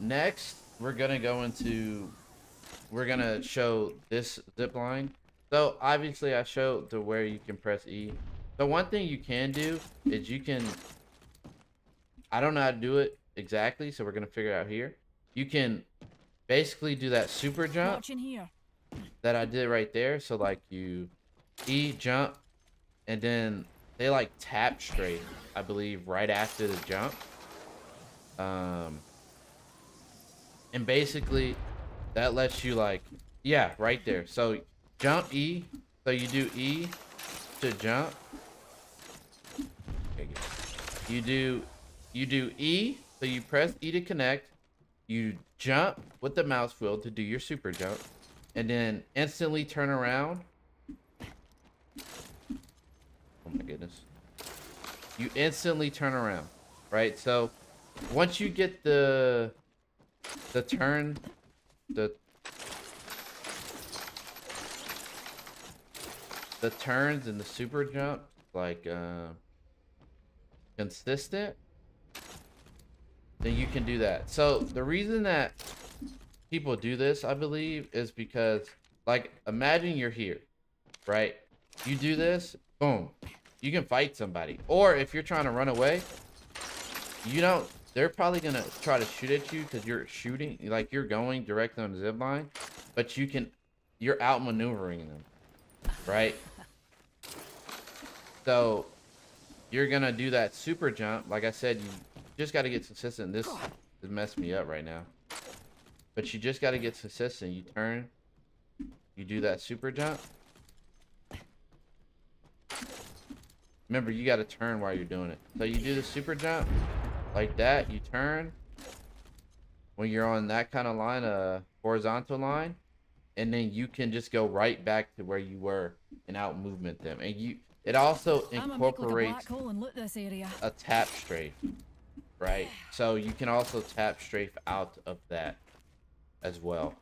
Speaker 1: Next, we're gonna show this zip line. So obviously I showed to where you can press E. So one thing you can do is I don't know how to do it exactly, so we're gonna figure it out here. You can basically do that super jump
Speaker 2: Watching here.
Speaker 1: that I did right there. So like you E jump, and then they like tap straight, I believe, right after the jump. And basically that lets you like, yeah, right there. So jump E, so you do E to jump. Okay, you do E, so you press E to connect. You jump with the mouse wheel to do your super jump, and then instantly turn around. Oh my goodness. You instantly turn around, right? So once you get the turn, the turns and the super jump, like consistent, then you can do that. So the reason that people do this, I believe, is because, like, imagine you're here, right? You do this, boom, you can fight somebody. Or if you're trying to run away, they're probably gonna try to shoot at you because you're shooting, like you're going directly on the zip line, but you're outmaneuvering them, right? So you're gonna do that super jump. Like I said, you just got to get consistent. This is messing me up right now, but you just got to get consistent. You turn, you do that super jump. Remember, you got to turn while you're doing it. So you do the super jump like that. You turn when you're on that kind of line, a horizontal line, and then you can just go right back to where you were and out movement them. And it also
Speaker 2: I'm gonna make like a black
Speaker 1: incorporates
Speaker 2: hole and loot this area.
Speaker 1: a tap strafe, right? So you can also tap strafe out of that as well.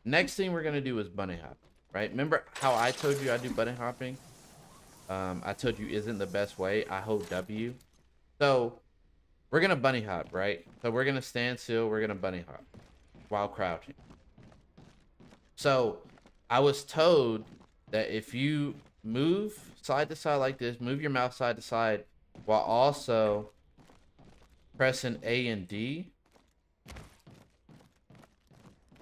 Speaker 1: Next thing we're gonna do is bunny hop, right? Remember how I told you I do bunny hopping? I told you isn't the best way. I hold W. So we're gonna bunny hop, right? So we're gonna stand still. We're gonna bunny hop while crouching. So I was told that if you move side to side like this, move your mouse side to side while also pressing A and D,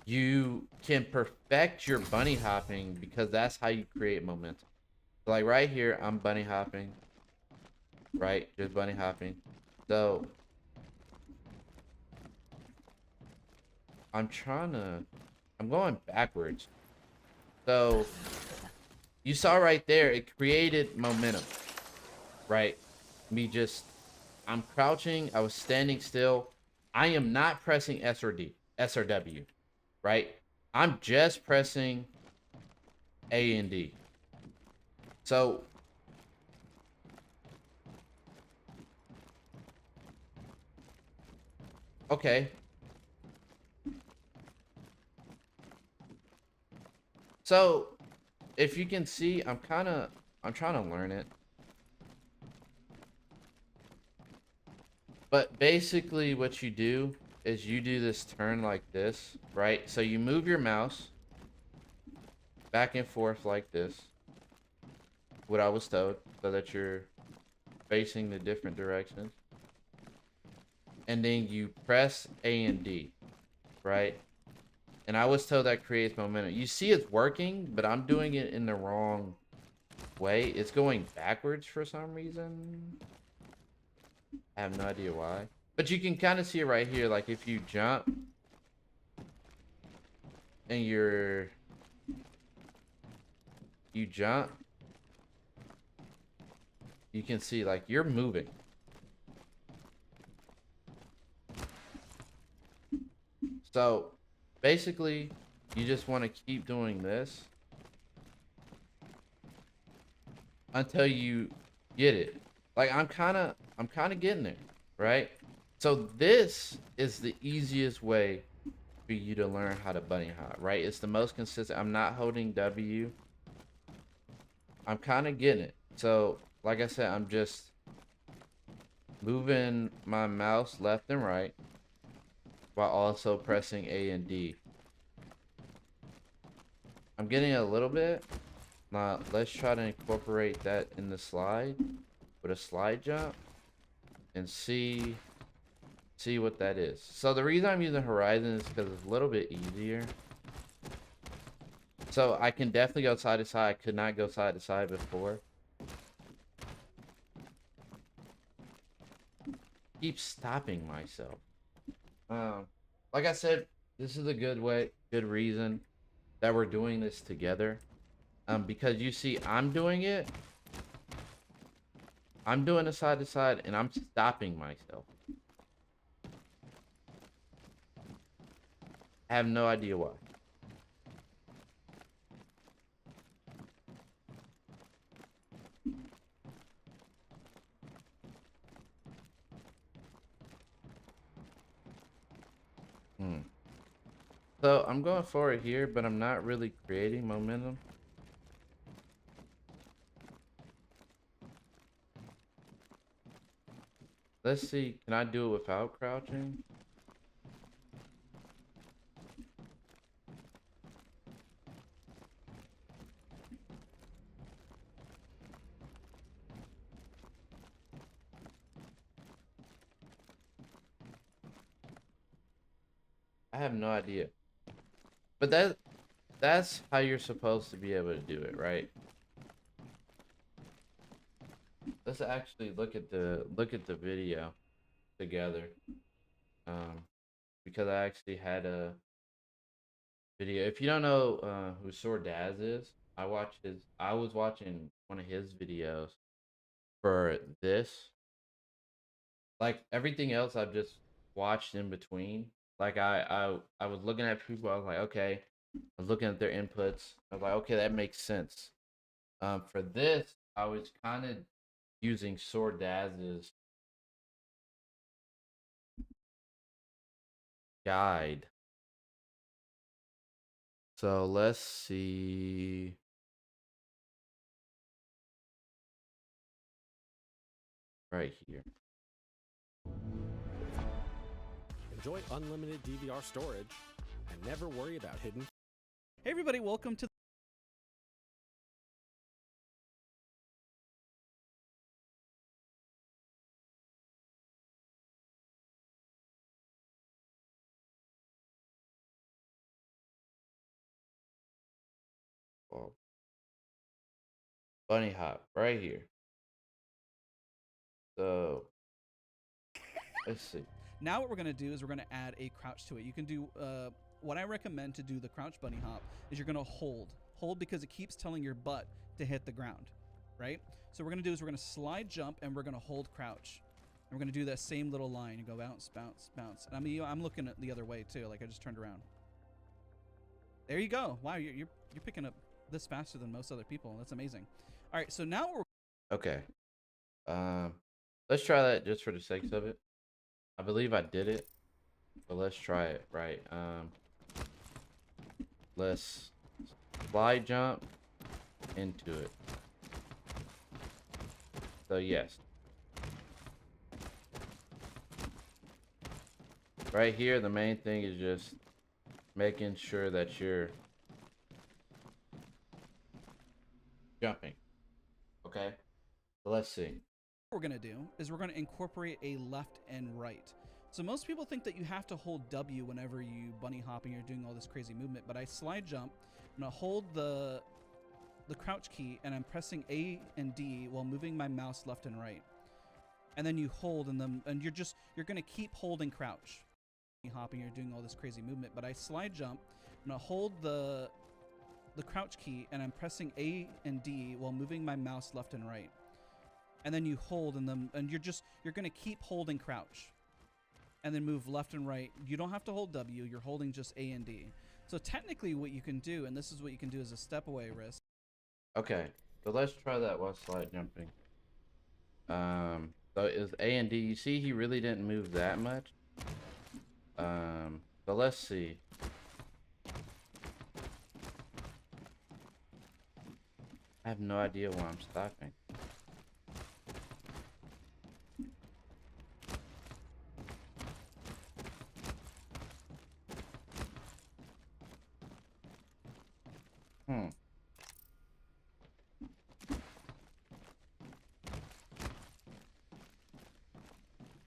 Speaker 1: you can perfect your bunny hopping because that's how you create momentum. So like right here, I'm bunny hopping, right? Just bunny hopping. So I'm going backwards. So you saw right there, it created momentum, right? I'm crouching, I was standing still. I am not pressing S or D, S or W, right? I'm just pressing A and D. So okay. So if you can see, I'm trying to learn it. But basically what you do is you do this turn like this, right? So you move your mouse back and forth like this. What I was told, so that you're facing the different directions. And then you press A and D, right? And I was told that creates momentum. You see it's working, but I'm doing it in the wrong way. It's going backwards for some reason. I have no idea why. But you can kind of see it right here. Like if you jump and you jump, you can see like you're moving. So basically you just want to keep doing this until you get it. Like I'm kind of getting there, right? So this is the easiest way for you to learn how to bunny hop, right? It's the most consistent. I'm not holding W. I'm kind of getting it. So, like I said, I'm just moving my mouse left and right while also pressing A and D. I'm getting a little bit. Now, let's try to incorporate that in the slide with a slide jump and see what that is. So the reason I'm using Horizon is because it's a little bit easier. So I can definitely go side to side. I could not go side to side before. Keep stopping myself. Like I said, this is a good reason that we're doing this together. Because you see, I'm doing it. I'm doing a side to side, and I'm stopping myself. I have no idea why. So I'm going forward here, but I'm not really creating momentum. Let's see, can I do it without crouching? I have no idea. But that's how you're supposed to be able to do it, right? Let's actually look at the video together. Because I actually had a video. If you don't know who Daz is, I was watching one of his videos for this. Like everything else I've just watched in between. Like I was looking at people, I was like, okay. I was looking at their inputs. I was like, okay, that makes sense. For this, I was kind of using Daz's guide. So let's see. Right here.
Speaker 3: Enjoy unlimited DVR storage and never worry about hidden.
Speaker 4: Hey everybody, welcome to
Speaker 1: Oh, bunny hop right here. So let's see.
Speaker 4: now what we're going to do is we're going to add a crouch to it. You can do what I recommend to do the crouch bunny hop is you're going to hold because it keeps telling your butt to hit the ground, right? So what we're going to do is we're going to slide jump and we're going to hold crouch. And we're going to do that same little line. You go bounce, bounce, bounce. And I'm looking at the other way too, like I just turned around. There you go. Wow, you're picking up this faster than most other people. That's amazing. All right, so now we're
Speaker 1: Okay. Let's try that just for the sakes of it. I believe I did it, but let's try it right. Let's slide jump into it. So yes. Right here, the main thing is just making sure that you're jumping. Okay? So let's see.
Speaker 4: What we're going to do is we're going to incorporate a left and right. So most people think that you have to hold W whenever you bunny hopping or doing all this crazy movement, but I slide jump. I'm going to hold the crouch key and I'm pressing A and D while moving my mouse left and right. And then you hold and you're going to keep holding crouch. Hopping or doing all this crazy movement, but I slide jump. I'm going to hold the crouch key and I'm pressing A and D while moving my mouse left and right. And then you hold and you're going to keep holding crouch and then move left and right. You don't have to hold W, you're holding just A and D. So technically what you can do, and this is what you can do as a step away risk.
Speaker 1: Okay, so let's try that while slide jumping. So it was A and D. You see, he really didn't move that much. So let's see. I have no idea why I'm stopping. Hmm.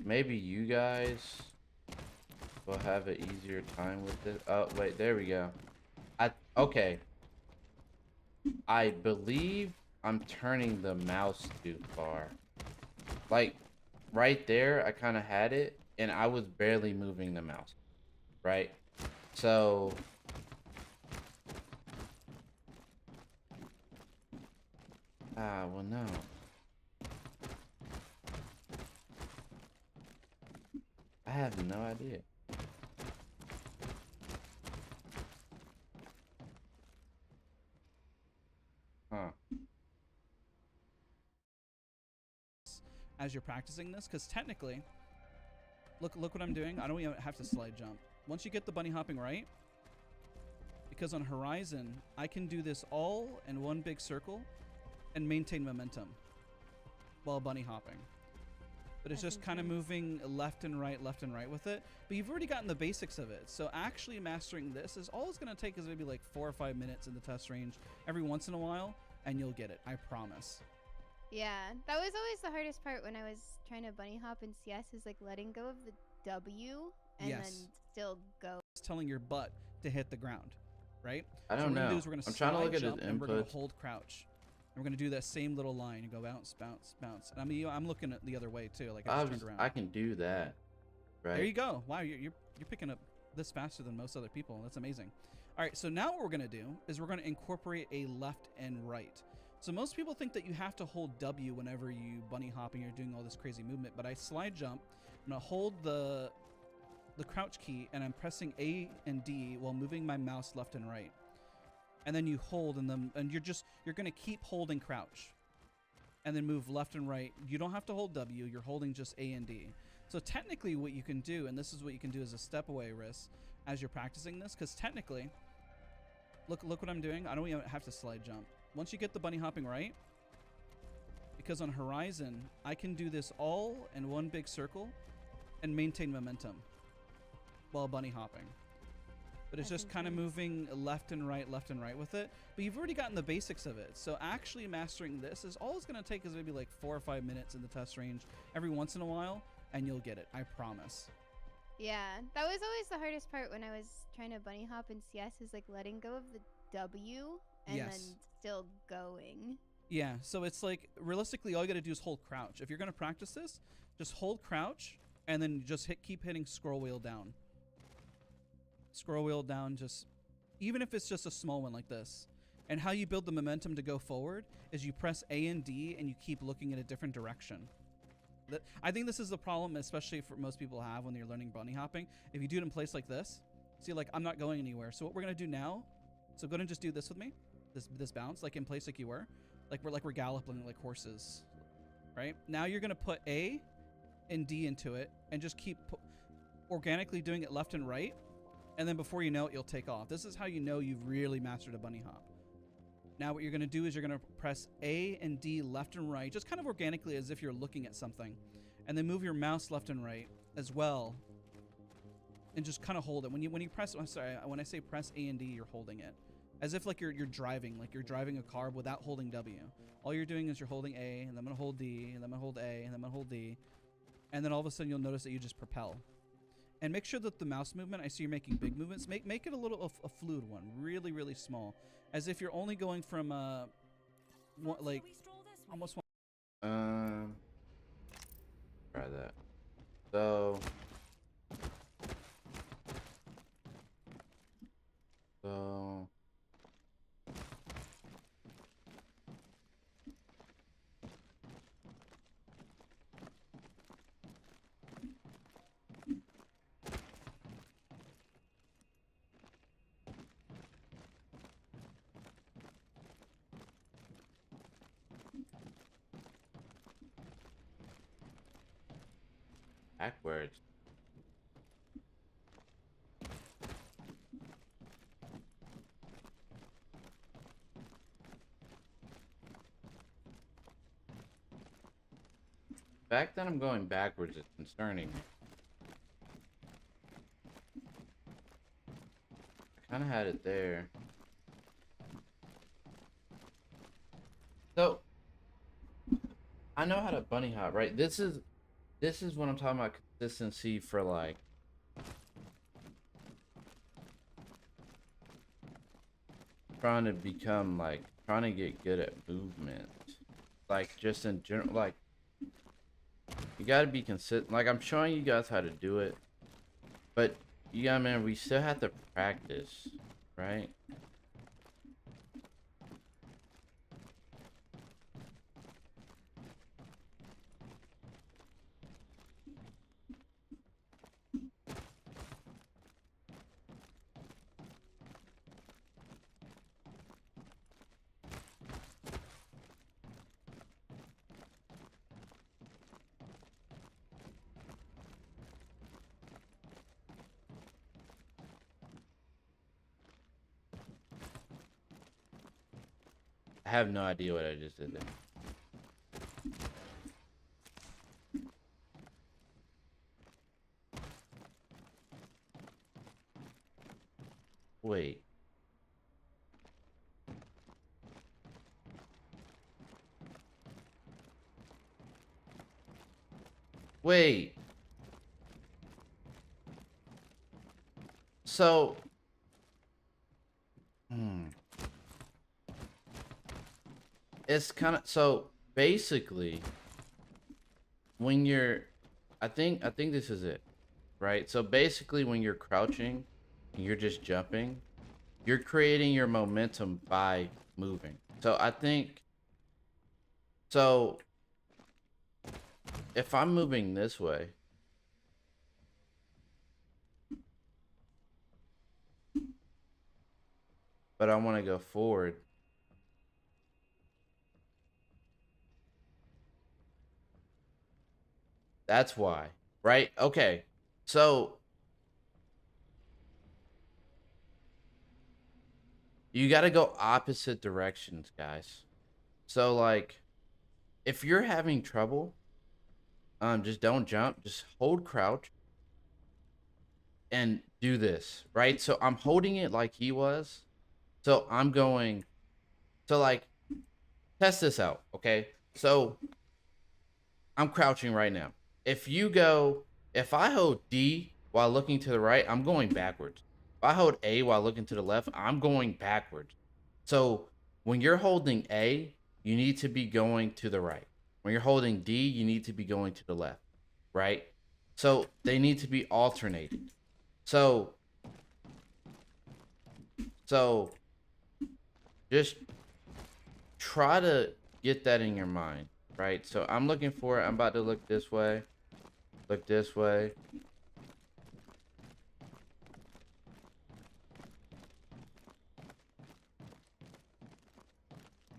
Speaker 1: Maybe you guys will have an easier time with it. Oh, wait, there we go. Okay. I believe I'm turning the mouse too far. Like, right there, I kind of had it, and I was barely moving the mouse. Right? So... well, no. I have no idea. Huh.
Speaker 4: As you're practicing this, because technically, look what I'm doing. I don't even have to slide jump. Once you get the bunny hopping right, because on horizon, I can do this all in one big circle and maintain momentum while bunny hopping. But it's just kind of moving left and right with it. But you've already gotten the basics of it. So actually mastering this is all it's going to take is maybe like 4 or 5 minutes in the test range every once in a while, and you'll get it. I promise.
Speaker 5: Yeah, that was always the hardest part when I was trying to bunny hop in CS, is like letting go of the W and then still go.
Speaker 4: It's telling your butt to hit the ground, right?
Speaker 1: I don't
Speaker 4: so what we're
Speaker 1: know.
Speaker 4: gonna do is we're gonna
Speaker 1: I'm trying to look at his
Speaker 4: jump and we're gonna
Speaker 1: inputs.
Speaker 4: hold crouch. And we're gonna do that same little line and go bounce, bounce, bounce. And I mean, I'm looking at the other way too. Like I just turned around.
Speaker 1: I can do that. Right.
Speaker 4: There you go. Wow, you're picking up this faster than most other people. That's amazing. All right, so now what we're gonna do is we're gonna incorporate a left and right. So most people think that you have to hold W whenever you bunny hopping or doing all this crazy movement, but I slide jump. I'm gonna hold the crouch key and I'm pressing A and D while moving my mouse left and right. And then you hold and you're gonna keep holding crouch. And then move left and right. You don't have to hold W, you're holding just A and D. So technically what you can do, and this is what you can do as a step away risk as you're practicing this, because technically, look what I'm doing. I don't even have to slide jump. Once you get the bunny hopping right, because on horizon, I can do this all in one big circle and maintain momentum while bunny hopping. But it's just kind of moving left and right with it. But you've already gotten the basics of it. So actually mastering this is all it's going to take is maybe like 4 or 5 minutes in the test range every once in a while, and you'll get it. I promise.
Speaker 5: Yeah, that was always the hardest part when I was trying to bunny hop in CS, is like letting go of the W and then still going.
Speaker 4: Yeah, so it's like realistically all you got to do is hold crouch. If you're going to practice this, just hold crouch and then just keep hitting scroll wheel down. Scroll wheel down, just even if it's just a small one like this. And how you build the momentum to go forward is you press A and D and you keep looking in a different direction. I think this is the problem, especially for most people have when you're learning bunny hopping. If you do it in place like this, see, like I'm not going anywhere. So what we're gonna do now, so go ahead and just do this with me, this bounce, like in place like you were, like we're galloping like horses, right? Now you're gonna put A and D into it and just keep organically doing it left and right. And then before you know it, you'll take off. This is how you know you've really mastered a bunny hop. Now what you're going to do is you're going to press A and D left and right, just kind of organically as if you're looking at something. And then move your mouse left and right as well. And just kind of hold it. When you press, I'm sorry, when I say press A and D, you're holding it. As if like you're driving a car without holding W. All you're doing is you're holding A, and then I'm going to hold D, and then I'm going to hold A, and then I'm going to hold D. And then all of a sudden you'll notice that you just propel. And make sure that the mouse movement, I see you're making big movements, make it a little a fluid one, really, really small. As if you're only going from like almost one.
Speaker 1: Try that. So backwards. The fact that I'm going backwards is concerning me. I kind of had it there. So, I know how to bunny hop, right? This is what I'm talking about, consistency for like trying to become like trying to get good at movement. Like just in general, like you gotta be consistent. Like I'm showing you guys how to do it, but you gotta remember we still have to practice, right? I have no idea what I just did there. Wait. Wait. So, it's kind of so basically when you're I think this is it, right? So basically when you're crouching and you're just jumping, you're creating your momentum by moving. So I think so if I'm moving this way, but I want to go forward, that's why, right? Okay. So you got to go opposite directions, guys. So like if you're having trouble, just don't jump, just hold crouch and do this, right? So I'm holding it like he was. So I'm going so like test this out, okay? So I'm crouching right now. If I hold D while looking to the right, I'm going backwards. If I hold A while looking to the left, I'm going backwards. So when you're holding A, you need to be going to the right. When you're holding D, you need to be going to the left, right? So they need to be alternated. So just try to get that in your mind, right? So I'm looking for it. I'm about to look this way. Look this way.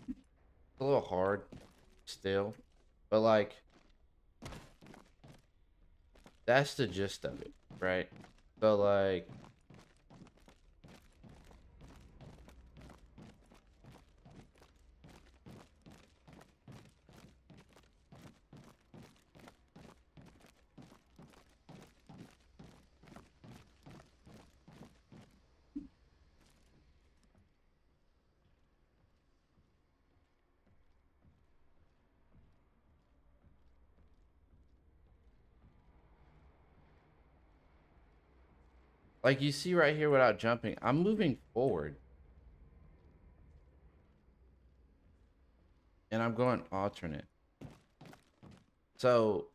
Speaker 1: It's a little hard still, but like that's the gist of it, right? So like you see right here without jumping, I'm moving forward. And I'm going alternate. So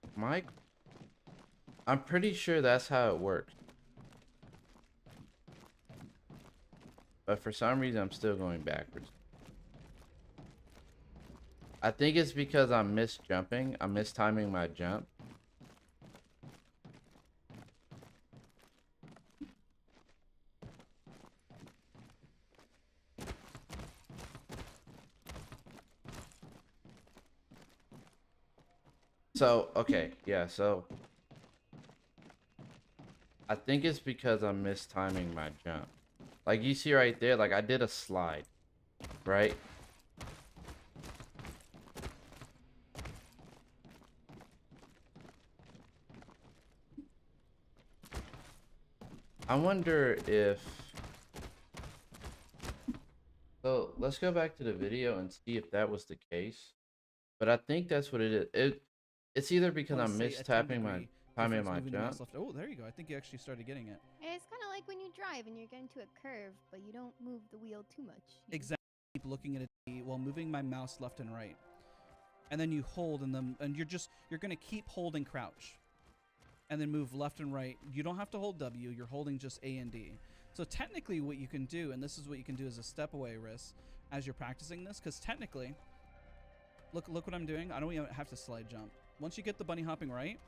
Speaker 1: I'm pretty sure that's how it works. But for some reason, I'm still going backwards. I think it's because I'm misjumping. I'm mistiming my jump. So, okay, yeah, so I think it's because I'm mistiming my jump. Like you see right there, like I did a slide, right? I wonder if... So let's go back to the video and see if that was the case. But I think that's what it is. It's either because
Speaker 4: Wanna
Speaker 1: I'm
Speaker 4: say a 10
Speaker 1: mistapping my
Speaker 4: degree
Speaker 1: timing
Speaker 4: difference
Speaker 1: my
Speaker 4: moving the mouse
Speaker 1: jump.
Speaker 4: left. Oh, there you go. I think you actually started getting it.
Speaker 5: It's kind of like when you drive and you're getting to a curve, but you don't move the wheel too much. You just-
Speaker 4: Exactly. Keep looking at it while moving my mouse left and right. And then you hold and you're gonna keep holding crouch. And then move left and right. You don't have to hold W, you're holding just A and D. So technically what you can do, and this is what you can do as a step away risk as you're practicing this, because technically, look what I'm doing. I don't even have to slide jump. Once you get the bunny hopping right,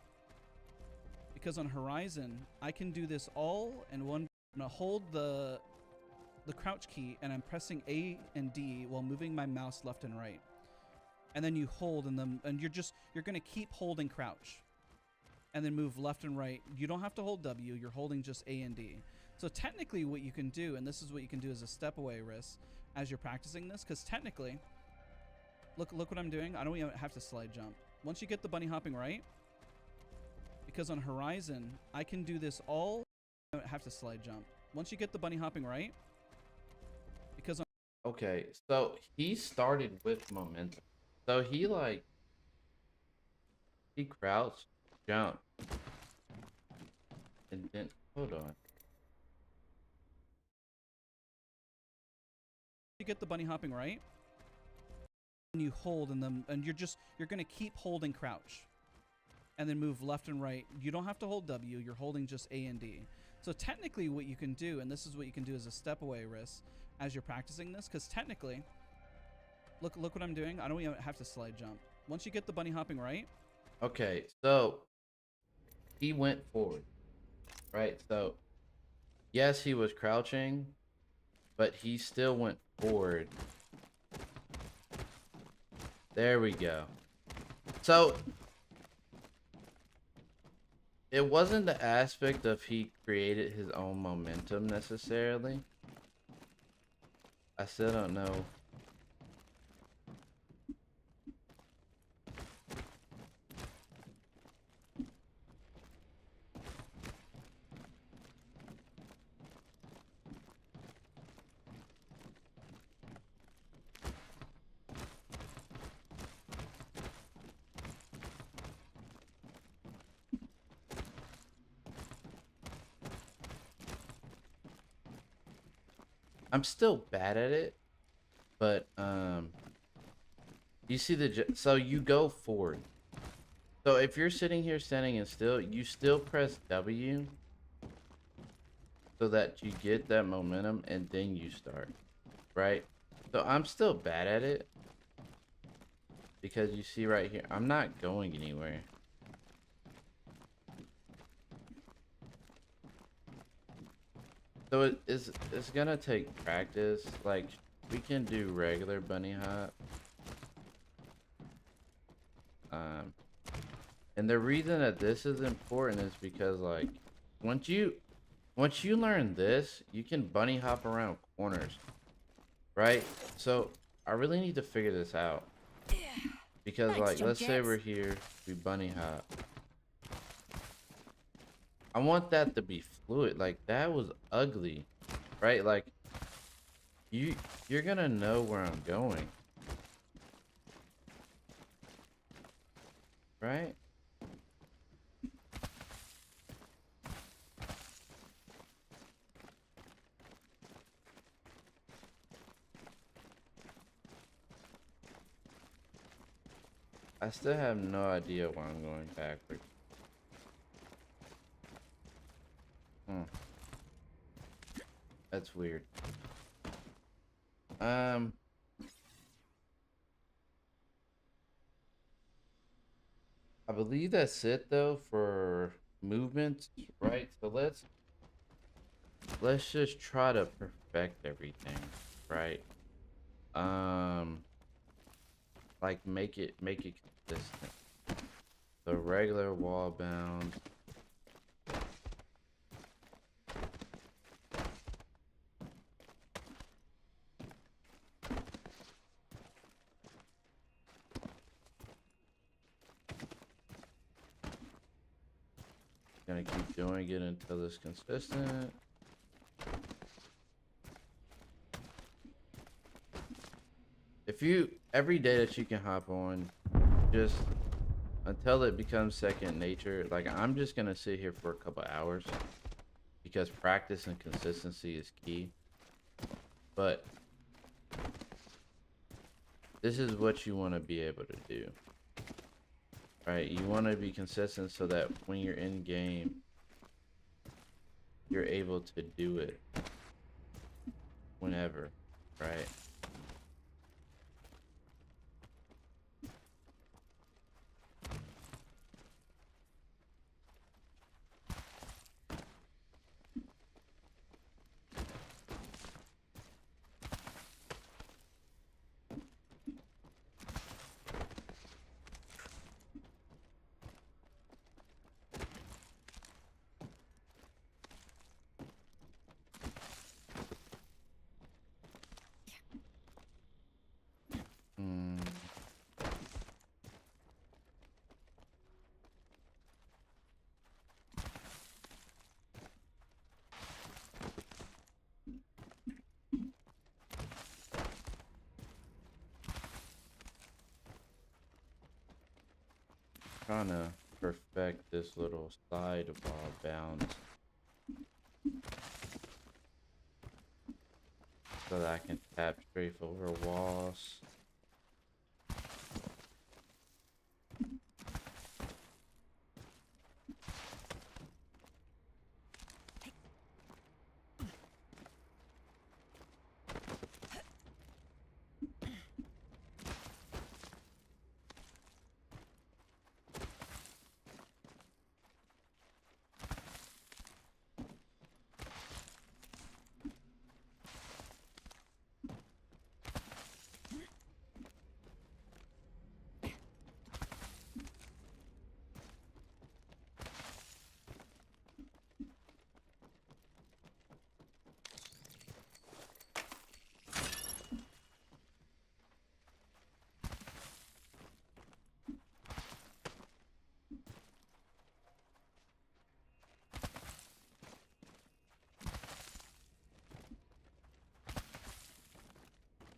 Speaker 4: because on horizon, I can do this all in one. I'm gonna hold the crouch key and I'm pressing A and D while moving my mouse left and right. And then you hold and you're gonna keep holding crouch. And then move left and right. You don't have to hold W, you're holding just A and D. So technically what you can do, and this is what you can do as a step away risk as you're practicing this, because technically, look what I'm doing. I don't even have to slide jump. Once you get the bunny hopping right, because on horizon, I can do this all. I don't have to slide jump. Once you get the bunny hopping right, because on
Speaker 1: Okay, so he started with momentum. So he crouched, jumped, and then hold on.
Speaker 4: you get the bunny hopping right, and you hold and you're gonna keep holding crouch. And then move left and right. You don't have to hold W, you're holding just A and D. So technically what you can do, and this is what you can do as a step away risk as you're practicing this, because technically, look what I'm doing. I don't even have to slide jump. Once you get the bunny hopping right.
Speaker 1: Okay, so he went forward, right? So yes, he was crouching, but he still went forward. There we go. So it wasn't the aspect of he created his own momentum necessarily. I still don't know. I'm still bad at it, but you see so you go forward. So if you're sitting here standing and still, you still press W so that you get that momentum and then you start, right? So I'm still bad at it because you see right here, I'm not going anywhere. So it's gonna take practice. Like we can do regular bunny hop. And the reason that this is important is because like once you learn this, you can bunny hop around corners, right? So I really need to figure this out because
Speaker 2: Thanks,
Speaker 1: like
Speaker 2: Jump
Speaker 1: let's say
Speaker 2: Jets.
Speaker 1: we're here, we bunny hop. I want that to be fluid. Like that was ugly, right? Like you're gonna know where I'm going, right? I still have no idea why I'm going backwards. That's weird. I believe that's it though for movements, right? So let's just try to perfect everything, right? Like make it consistent. The regular wall bound. Gonna keep doing it until it's consistent. If you, every day that you can hop on, just until it becomes second nature, like I'm just gonna sit here for a couple hours because practice and consistency is key. But this is what you want to be able to do, right? You want to be consistent so that when you're in game, you're able to do it whenever, right? Hmm. Trying to perfect this little side wall bounce so that I can tap strafe over walls.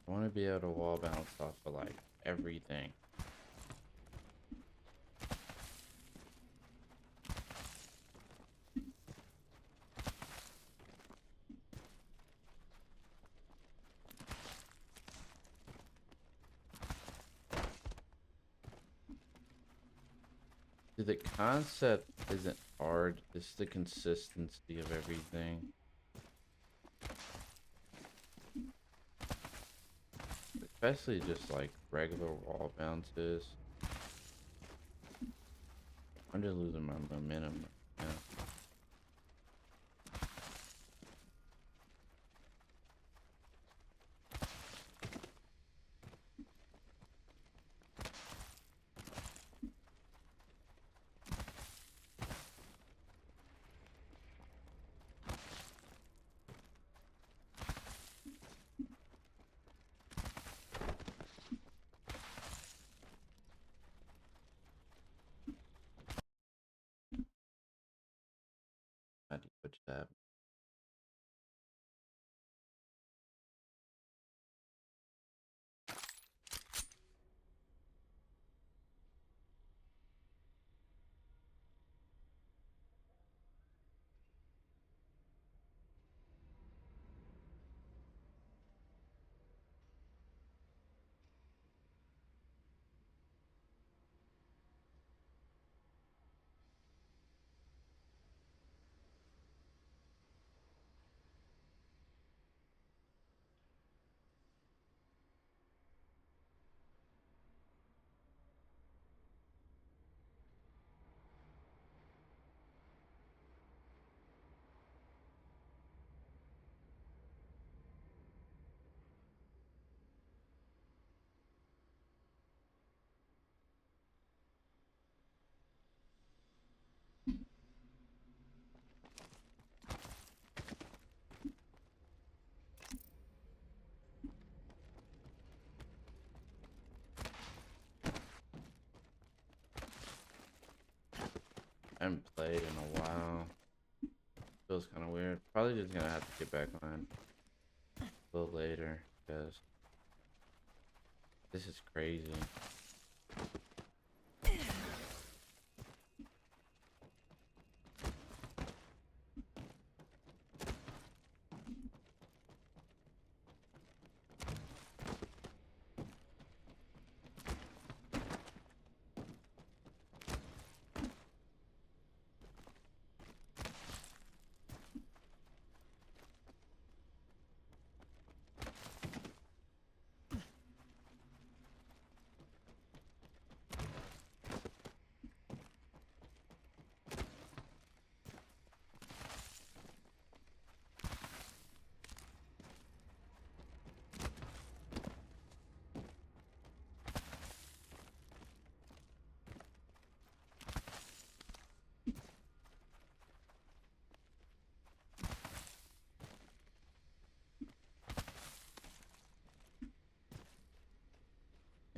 Speaker 1: I want to be able to wall bounce off of like everything. See, the concept isn't hard, it's the consistency of everything. Especially just like regular wall bounces. I'm just losing my momentum right now. How do you put that? haven't played in a while. Feels kind of weird. Probably just gonna have to get back on a little later because this is crazy.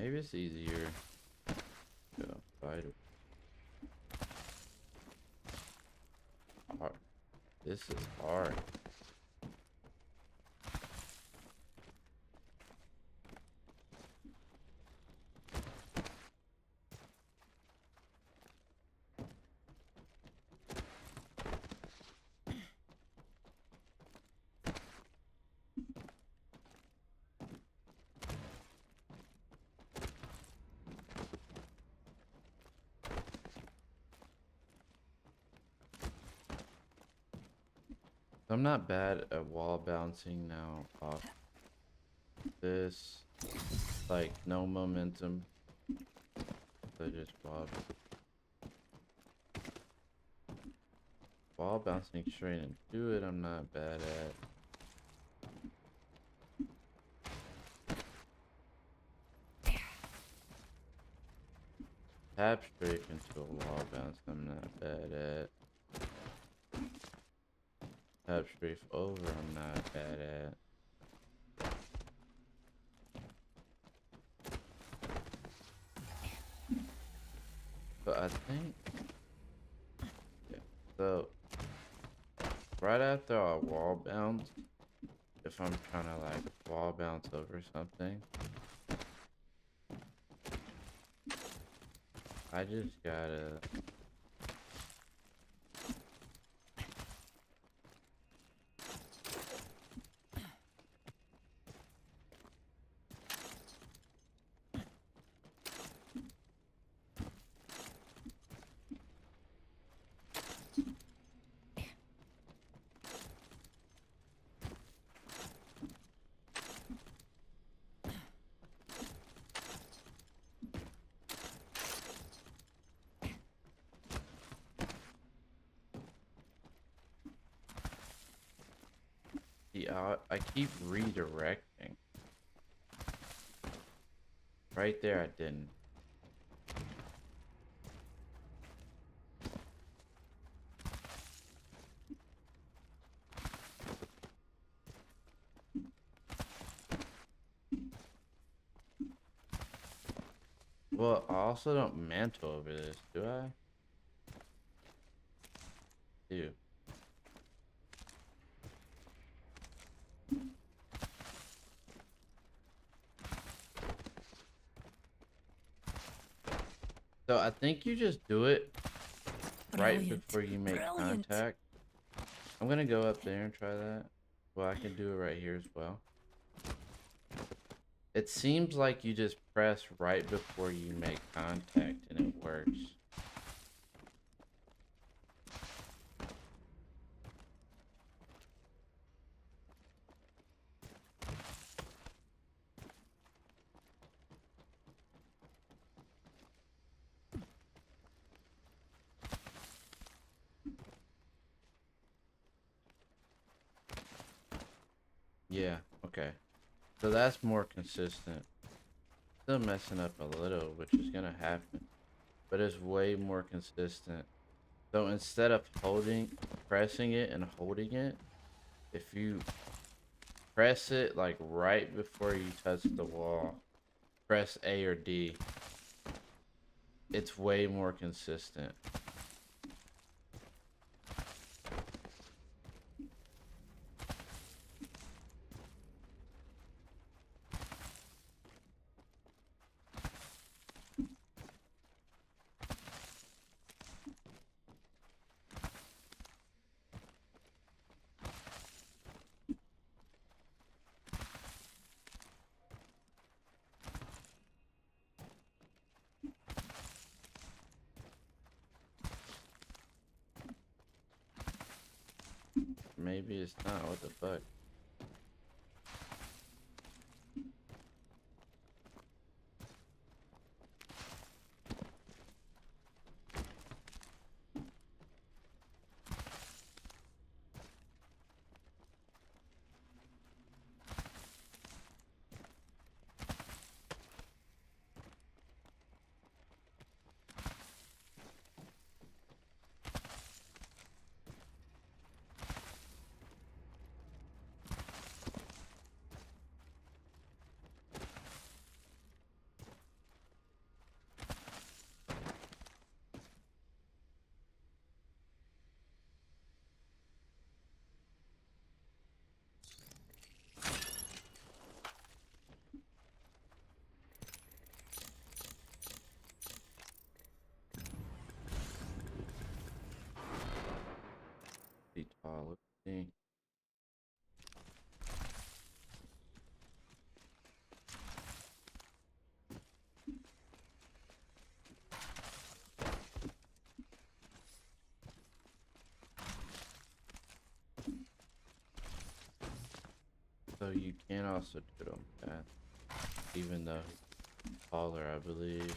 Speaker 1: Maybe it's easier to fight it. Hard. This is hard. I'm not bad at wall bouncing now off this, like no momentum, so just wall bouncing straight into it. I'm not bad at. Tap strafe into a wall bounce. I'm not bad at. Tap strafe over, I'm not bad at. But I think, yeah, so right after a wall bounce, if I'm trying to like wall bounce over something, I just gotta I keep redirecting. Right there, I didn't. Well, I also don't mantle over this, do I? Do. So I think you just do it right
Speaker 2: Brilliant.
Speaker 1: before you make
Speaker 2: Brilliant.
Speaker 1: contact. I'm gonna go up there and try that. Well, I can do it right here as well. It seems like you just press right before you make contact and it works. Yeah, okay. So that's more consistent. Still messing up a little, which is gonna happen. But it's way more consistent. So instead of pressing it and holding it, if you press it like right before you touch the wall, press A or D, it's way more consistent. maybe it's not. What the fuck? Be tall. Let's see. So you can also do it on path, even though he's taller, I believe.